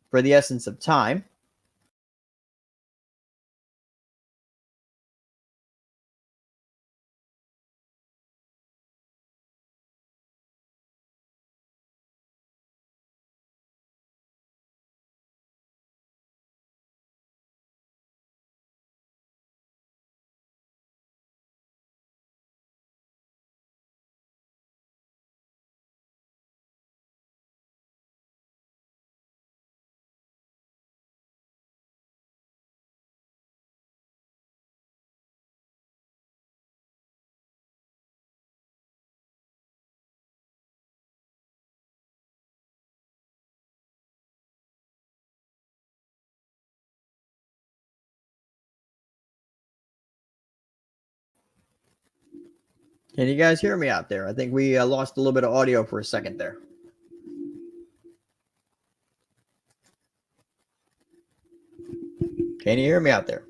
S1: for the essence of time. Can you guys hear me out there? I think we lost a little bit of audio for a second there. Can you hear me out there?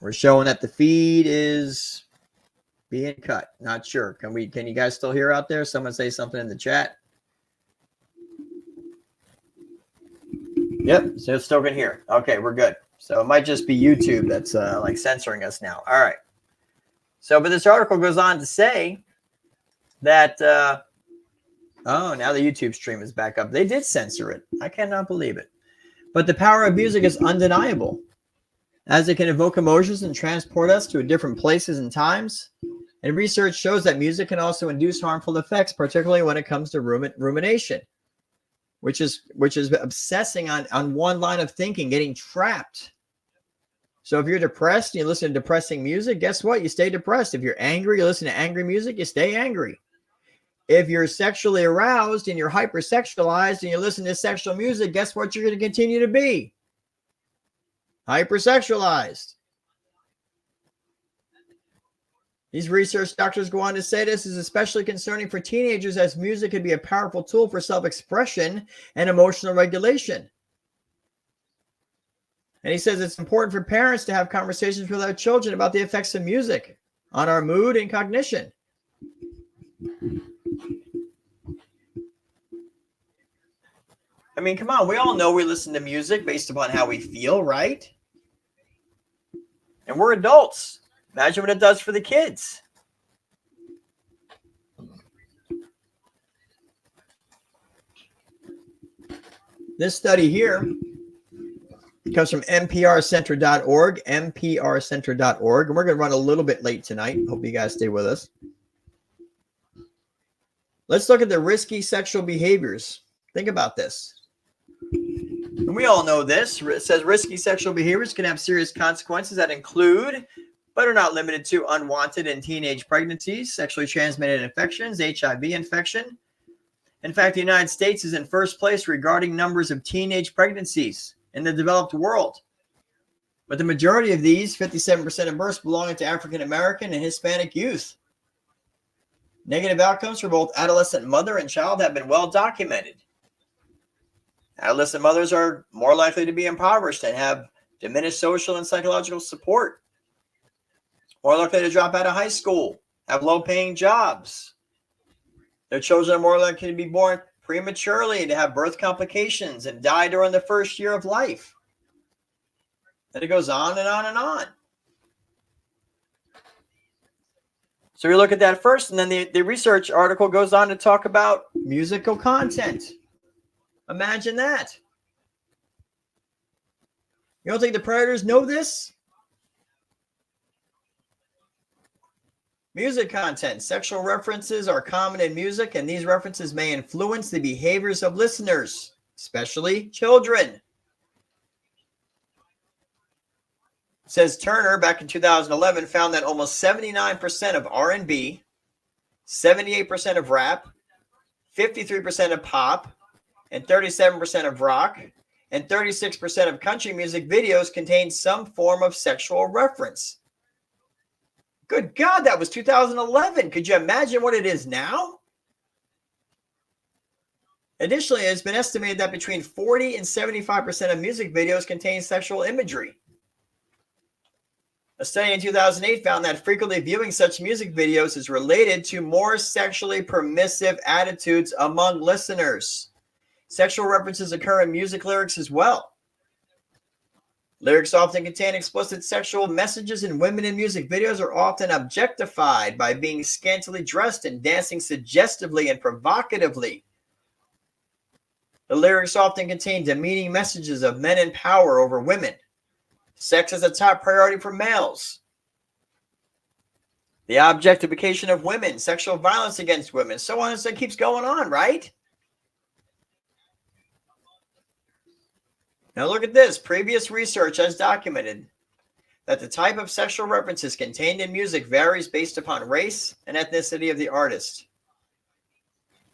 S1: We're showing that the feed is being cut. Not sure. Can you guys still hear out there? Someone say something in the chat. Yep, so still can hear. Okay, we're good. So it might just be YouTube that's like censoring us now. All right. So, but this article goes on to say that, oh, now the YouTube stream is back up. They did censor it. I cannot believe it. But the power of music is undeniable, as it can evoke emotions and transport us to different places and times. And research shows that music can also induce harmful effects, particularly when it comes to rumination, which is obsessing on one line of thinking, getting trapped. So if you're depressed and you listen to depressing music, guess what? You stay depressed. If you're angry, you listen to angry music, you stay angry. If you're sexually aroused and you're hypersexualized and you listen to sexual music, guess what you're going to continue to be? Hypersexualized. These research doctors go on to say this is especially concerning for teenagers, as music can be a powerful tool for self-expression and emotional regulation. And he says it's important for parents to have conversations with our children about the effects of music on our mood and cognition. I mean, come on. We all know we listen to music based upon how we feel, right? And we're adults. Imagine what it does for the kids. This study here comes from nprcenter.org, nprcenter.org. And we're going to run a little bit late tonight. Hope you guys stay with us. Let's look at the risky sexual behaviors. Think about this. And we all know this. It says risky sexual behaviors can have serious consequences that include, but are not limited to, unwanted and teenage pregnancies, sexually transmitted infections, HIV infection. In fact, the United States is in first place regarding numbers of teenage pregnancies in the developed world. But the majority of these, 57% of births, belonging to African American and Hispanic youth. Negative outcomes for both adolescent mother and child have been well documented. Adolescent mothers are more likely to be impoverished and have diminished social and psychological support. More likely to drop out of high school, have low-paying jobs. Their children are more likely to be born prematurely, to have birth complications, and die during the first year of life. And it goes on and on and on. So we look at that first, and then the research article goes on to talk about musical content. Imagine that. You don't think the predators know this? Music content. Sexual references are common in music, and these references may influence the behaviors of listeners, especially children. It says Turner, back in 2011, found that almost 79% of R&B, 78% of rap, 53% of pop, and 37% of rock and 36% of country music videos contain some form of sexual reference. Good God, that was 2011. Could you imagine what it is now? Additionally, it's been estimated that between 40 and 75% of music videos contain sexual imagery. A study in 2008 found that frequently viewing such music videos is related to more sexually permissive attitudes among listeners. Sexual references occur in music lyrics as well. Lyrics often contain explicit sexual messages, and women in music videos are often objectified by being scantily dressed and dancing suggestively and provocatively. The lyrics often contain demeaning messages of men in power over women. Sex is a top priority for males. The objectification of women, sexual violence against women, so on and so it keeps going on, right? Now look at this. Previous research has documented that the type of sexual references contained in music varies based upon race and ethnicity of the artist.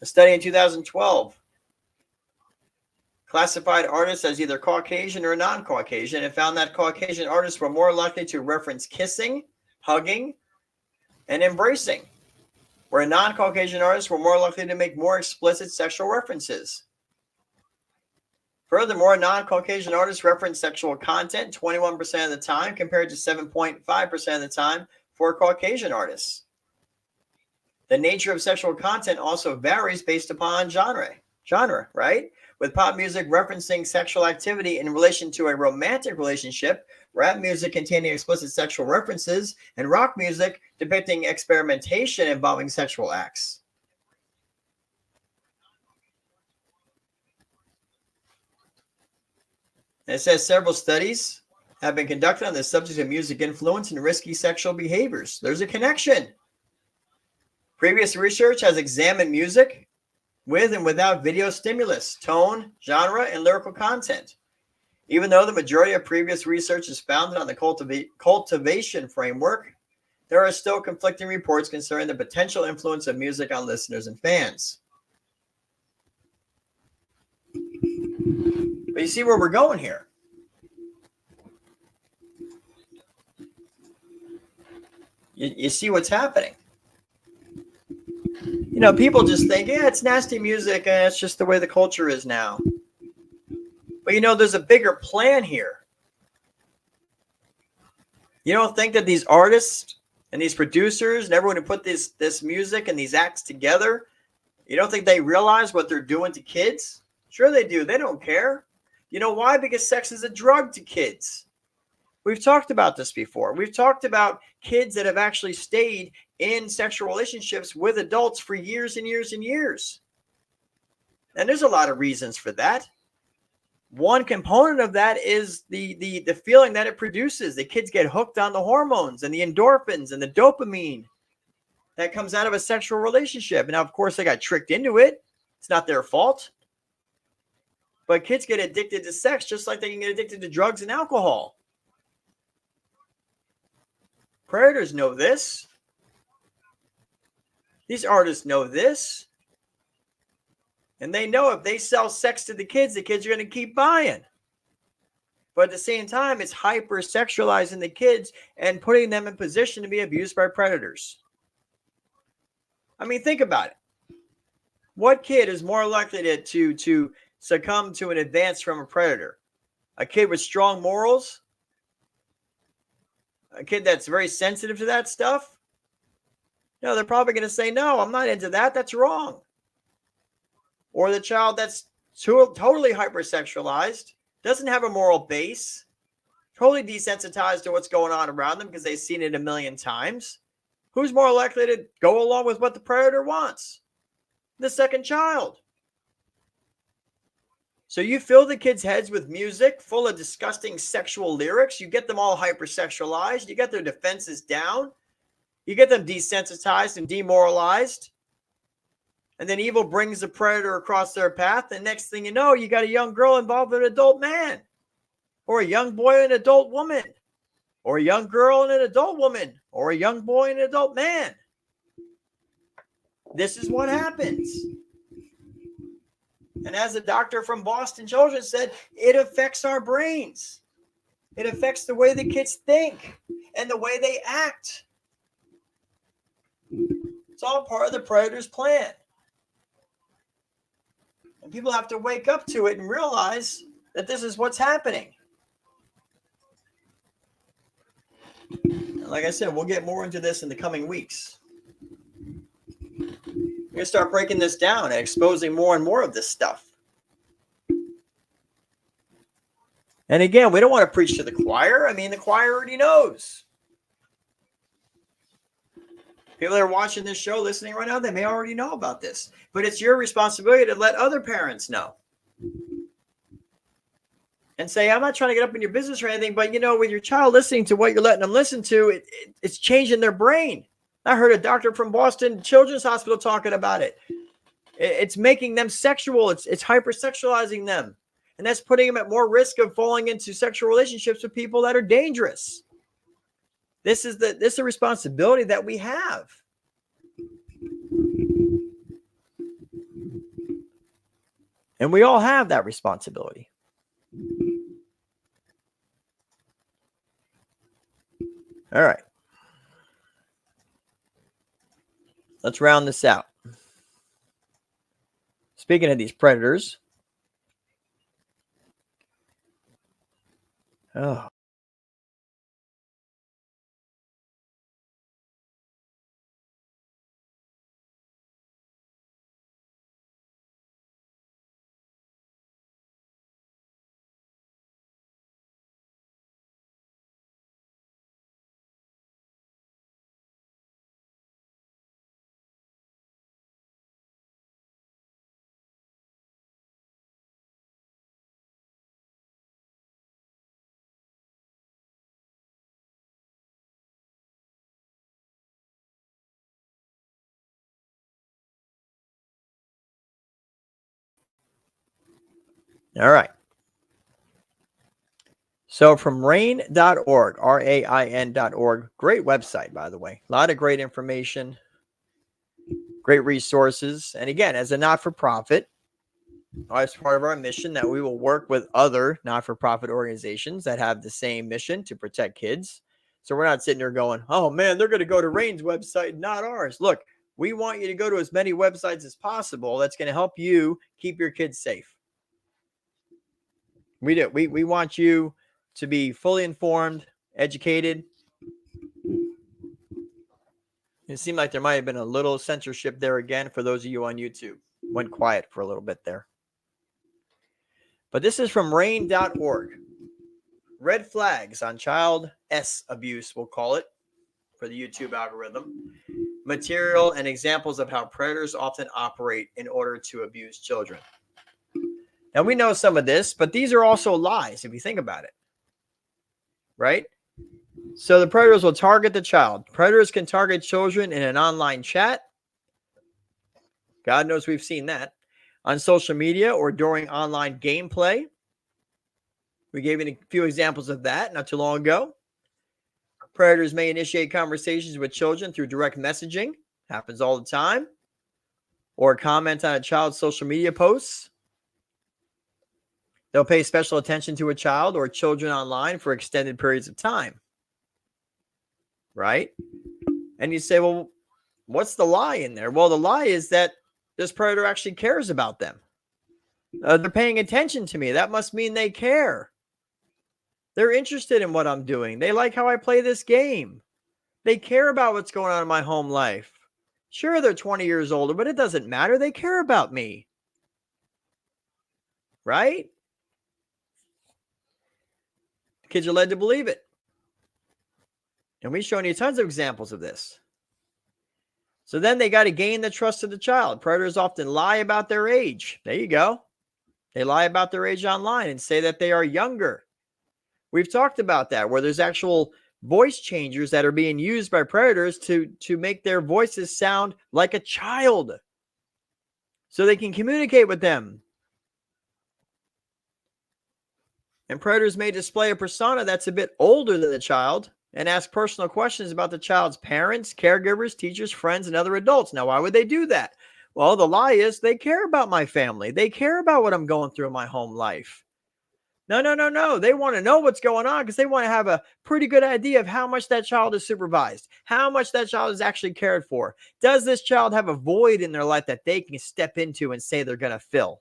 S1: A study in 2012 classified artists as either Caucasian or non-Caucasian and found that Caucasian artists were more likely to reference kissing, hugging, and embracing, where non-Caucasian artists were more likely to make more explicit sexual references. Furthermore, non-Caucasian artists reference sexual content 21% of the time compared to 7.5% of the time for Caucasian artists. The nature of sexual content also varies based upon genre, right? With pop music referencing sexual activity in relation to a romantic relationship, rap music containing explicit sexual references, and rock music depicting experimentation involving sexual acts. And it says several studies have been conducted on the subject of music influence and risky sexual behaviors. There's a connection. Previous research has examined music with and without video stimulus, tone, genre, and lyrical content. Even though the majority of previous research is founded on the cultivation framework, there are still conflicting reports concerning the potential influence of music on listeners and fans. But you see where we're going here. You see what's happening. You know, people just think, yeah, it's nasty music, and it's just the way the culture is now. But you know, there's a bigger plan here. You don't think that these artists and these producers and everyone who put this music and these acts together, you don't think they realize what they're doing to kids? Sure they do. They don't care. You know why? Because sex is a drug to kids. We've talked about this before. We've talked about kids that have actually stayed in sexual relationships with adults for years and years and years. And there's a lot of reasons for that. One component of that is the feeling that it produces. The kids get hooked on the hormones and the endorphins and the dopamine that comes out of a sexual relationship. And now, of course, they got tricked into it. It's not their fault. But kids get addicted to sex just like they can get addicted to drugs and alcohol. Predators know this. These artists know this. And they know if they sell sex to the kids are going to keep buying. But at the same time, it's hyper-sexualizing the kids and putting them in position to be abused by predators. I mean, think about it. What kid is more likely to succumb to an advance from a predator? A kid with strong morals? A kid that's very sensitive to that stuff? No, they're probably going to say, no, I'm not into that. That's wrong. Or the child that's totally hypersexualized, doesn't have a moral base, totally desensitized to what's going on around them because they've seen it a million times. Who's more likely to go along with what the predator wants? The second child. So you fill the kids' heads with music full of disgusting sexual lyrics. You get them all hypersexualized. You get their defenses down. You get them desensitized and demoralized. And then evil brings the predator across their path. And next thing you know, you got a young girl involved with an adult man. Or a young boy and an adult woman. Or a young girl and an adult woman. Or a young boy and an adult man. This is what happens. And as a doctor from Boston Children's said, it affects our brains. It affects the way the kids think and the way they act. It's all part of the predator's plan. And people have to wake up to it and realize that this is what's happening. And like I said, we'll get more into this in the coming weeks. We're going to start breaking this down and exposing more and more of this stuff. And again, we don't want to preach to the choir. I mean, the choir already knows. People that are watching this show, listening right now, they may already know about this. But it's your responsibility to let other parents know. And say, I'm not trying to get up in your business or anything, but, you know, with your child listening to what you're letting them listen to, it's changing their brain. I heard a doctor from Boston Children's Hospital talking about it. It's making them sexual. It's hypersexualizing them. And that's putting them at more risk of falling into sexual relationships with people that are dangerous. This is a responsibility that we have. And we all have that responsibility. All right. Let's round this out. Speaking of these predators. Oh. All right. So from rain.org, RAIN.org, great website, by the way. A lot of great information, great resources. And again, as a not-for-profit, as part of our mission that we will work with other not-for-profit organizations that have the same mission to protect kids. So we're not sitting there going, oh man, they're going to go to RAIN's website, not ours. Look, we want you to go to as many websites as possible. That's going to help you keep your kids safe. We do. We want you to be fully informed, educated. It seemed like there might have been a little censorship there again for those of you on YouTube. Went quiet for a little bit there. But this is from rain.org. Red flags on child abuse, we'll call it, for the YouTube algorithm. Material and examples of how predators often operate in order to abuse children. Now, we know some of this, but these are also lies if you think about it. Right? So the predators will target the child. Predators can target children in an online chat. God knows we've seen that. On social media or during online gameplay. We gave you a few examples of that not too long ago. Predators may initiate conversations with children through direct messaging. Happens all the time. Or comment on a child's social media posts. They'll pay special attention to a child or children online for extended periods of time. Right? And you say, well, what's the lie in there? Well, the lie is that this predator actually cares about them. They're paying attention to me. That must mean they care. They're interested in what I'm doing. They like how I play this game. They care about what's going on in my home life. Sure, they're 20 years older, but it doesn't matter. They care about me. Right? Kids are led to believe it. And we've shown you tons of examples of this. So then they got to gain the trust of the child. Predators often lie about their age. There you go. They lie about their age online and say that they are younger. We've talked about that, where there's actual voice changers that are being used by predators to make their voices sound like a child so they can communicate with them. And predators may display a persona that's a bit older than the child and ask personal questions about the child's parents, caregivers, teachers, friends, and other adults. Now, why would they do that? Well, the lie is they care about my family. They care about what I'm going through in my home life. No, no, no, no. They want to know what's going on because they want to have a pretty good idea of how much that child is supervised, how much that child is actually cared for. Does this child have a void in their life that they can step into and say they're going to fill?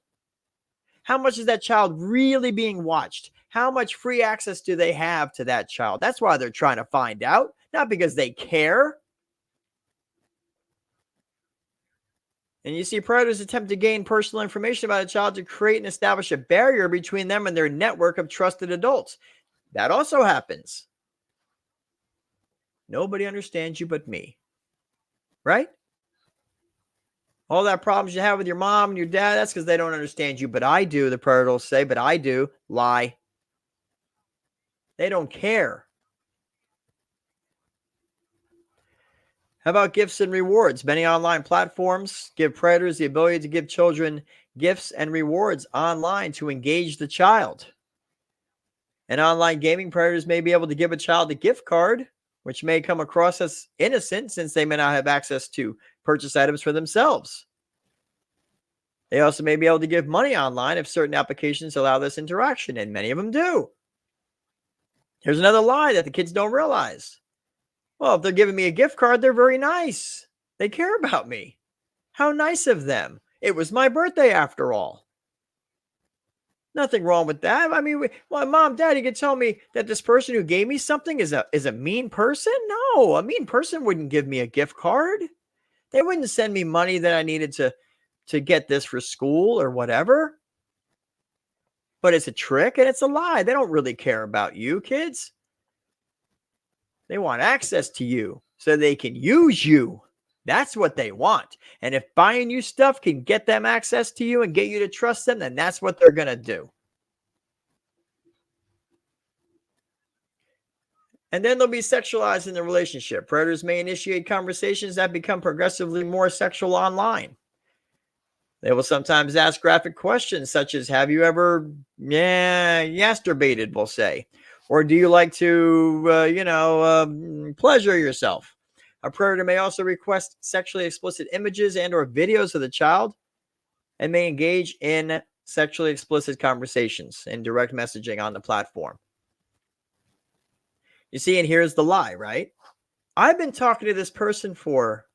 S1: How much is that child really being watched? How much free access do they have to that child? That's why they're trying to find out, not because they care. And you see predators attempt to gain personal information about a child to create and establish a barrier between them and their network of trusted adults. That also happens. Nobody understands you but me. Right? All that problems you have with your mom and your dad, that's because they don't understand you. But I do, the predator will say, but I do. Lie. They don't care. How about gifts and rewards? Many online platforms give predators the ability to give children gifts and rewards online to engage the child. And online gaming predators may be able to give a child a gift card, which may come across as innocent since they may not have access to purchase items for themselves. They also may be able to give money online if certain applications allow this interaction, and many of them do. Here's another lie that the kids don't realize. Well, if they're giving me a gift card, they're very nice. They care about me. How nice of them. It was my birthday after all. Nothing wrong with that. I mean, well, mom, dad, you can tell me that this person who gave me something is a mean person? No, a mean person wouldn't give me a gift card. They wouldn't send me money that I needed to get this for school or whatever. But it's a trick and it's a lie. They don't really care about you, kids. They want access to you so they can use you. That's what they want. And if buying you stuff can get them access to you and get you to trust them, then that's what they're going to do. And then they'll be sexualized in the relationship. Predators may initiate conversations that become progressively more sexual online. They will sometimes ask graphic questions such as, have you ever masturbated, we'll say. Or do you like to, pleasure yourself? A predator may also request sexually explicit images and or videos of the child and may engage in sexually explicit conversations and direct messaging on the platform. You see, and here's the lie, right? I've been talking to this person for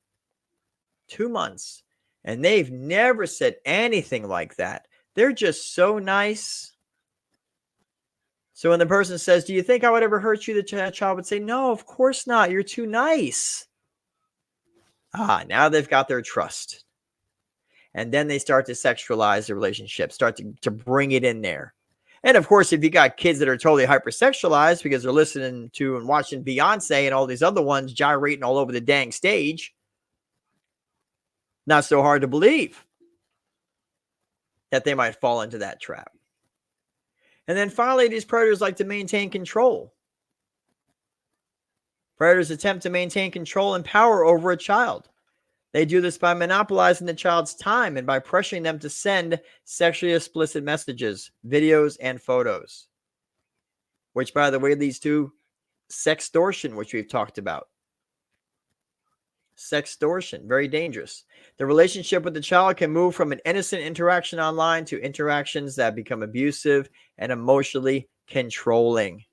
S1: 2 months, and they've never said anything like that. They're just so nice. So when the person says, do you think I would ever hurt you? The child would say, no, of course not. You're too nice. Now they've got their trust. And then they start to sexualize the relationship, start to bring it in there. And of course, if you got kids that are totally hypersexualized because they're listening to and watching Beyonce and all these other ones gyrating all over the dang stage, not so hard to believe that they might fall into that trap. And then finally, these predators like to maintain control. Predators attempt to maintain control and power over a child. They do this by monopolizing the child's time and by pressuring them to send sexually explicit messages, videos, and photos. Which, by the way, leads to sextortion, which we've talked about. Sextortion, very dangerous. The relationship with the child can move from an innocent interaction online to interactions that become abusive and emotionally controlling.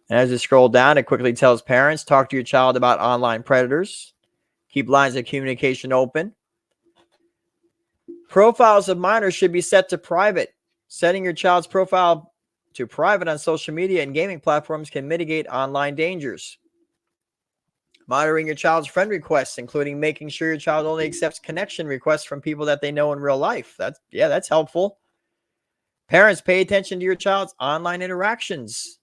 S1: And as you scroll down, it quickly tells parents, talk to your child about online predators. Keep lines of communication open. Profiles of minors should be set to private. Setting your child's profile to private on social media and gaming platforms can mitigate online dangers. Monitoring your child's friend requests, including making sure your child only accepts connection requests from people that they know in real life. That's helpful. Parents, pay attention to your child's online interactions.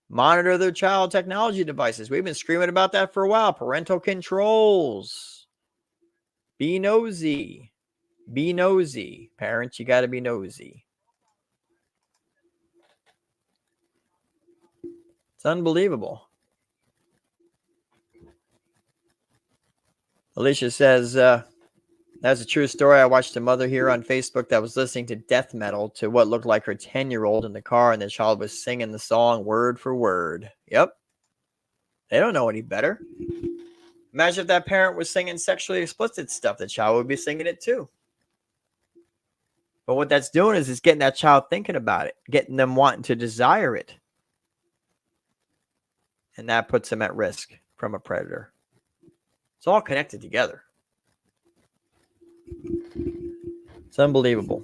S1: Monitor their child technology devices. We've been screaming about that for a while. Parental controls. Be nosy. Be nosy. Parents, you got to be nosy. It's unbelievable. Alicia says, that's a true story. I watched a mother here on Facebook that was listening to death metal to what looked like her 10-year-old in the car, and the child was singing the song word for word. Yep. They don't know any better. Imagine if that parent was singing sexually explicit stuff, the child would be singing it too. But what that's doing is it's getting that child thinking about it, getting them wanting to desire it. And that puts them at risk from a predator. It's all connected together. It's unbelievable.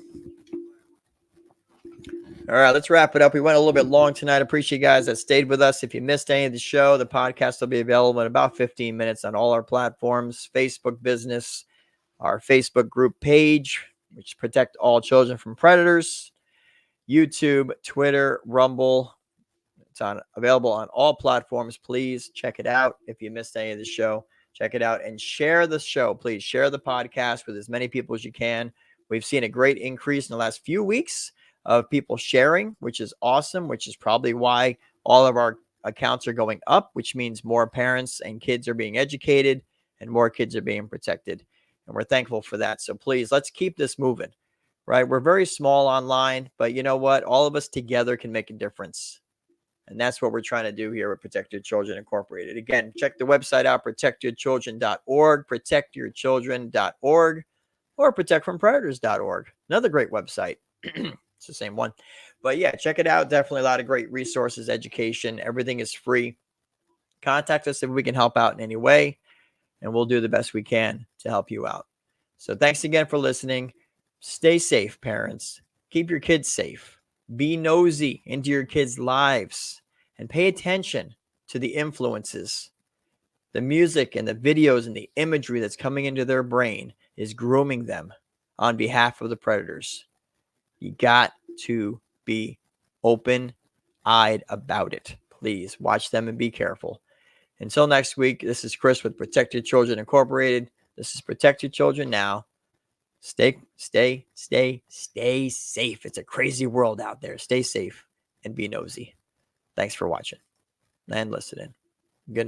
S1: All right, let's wrap it up. We went a little bit long tonight. Appreciate you guys that stayed with us. If you missed any of the show, the podcast will be available in about 15 minutes on all our platforms, Facebook Business, our Facebook group page, which protect all children from predators, YouTube, Twitter, Rumble. It's available on all platforms. Please check it out. If you missed any of the show, check it out and share the show. Please share the podcast with as many people as you can. We've seen a great increase in the last few weeks of people sharing, which is awesome, which is probably why all of our accounts are going up, which means more parents and kids are being educated and more kids are being protected. And we're thankful for that. So please, let's keep this moving, right? We're very small online, but you know what? All of us together can make a difference. And that's what we're trying to do here at Protect Your Children Incorporated. Again, check the website out, protectyourchildren.org, protectyourchildren.org, or protectfrompredators.org. Another great website. It's the same one. But yeah, check it out. Definitely a lot of great resources, education. Everything is free. Contact us if we can help out in any way, and we'll do the best we can to help you out. So thanks again for listening. Stay safe, parents. Keep your kids safe. Be nosy into your kids' lives and pay attention to the influences. The music and the videos and the imagery that's coming into their brain is grooming them on behalf of the predators. You got to be open-eyed about it. Please watch them and be careful. Until next week, this is Chris with Protect Your Children Incorporated. This is Protect Your Children Now. Stay safe. It's a crazy world out there. Stay safe and be nosy. Thanks for watching and listening. Good night.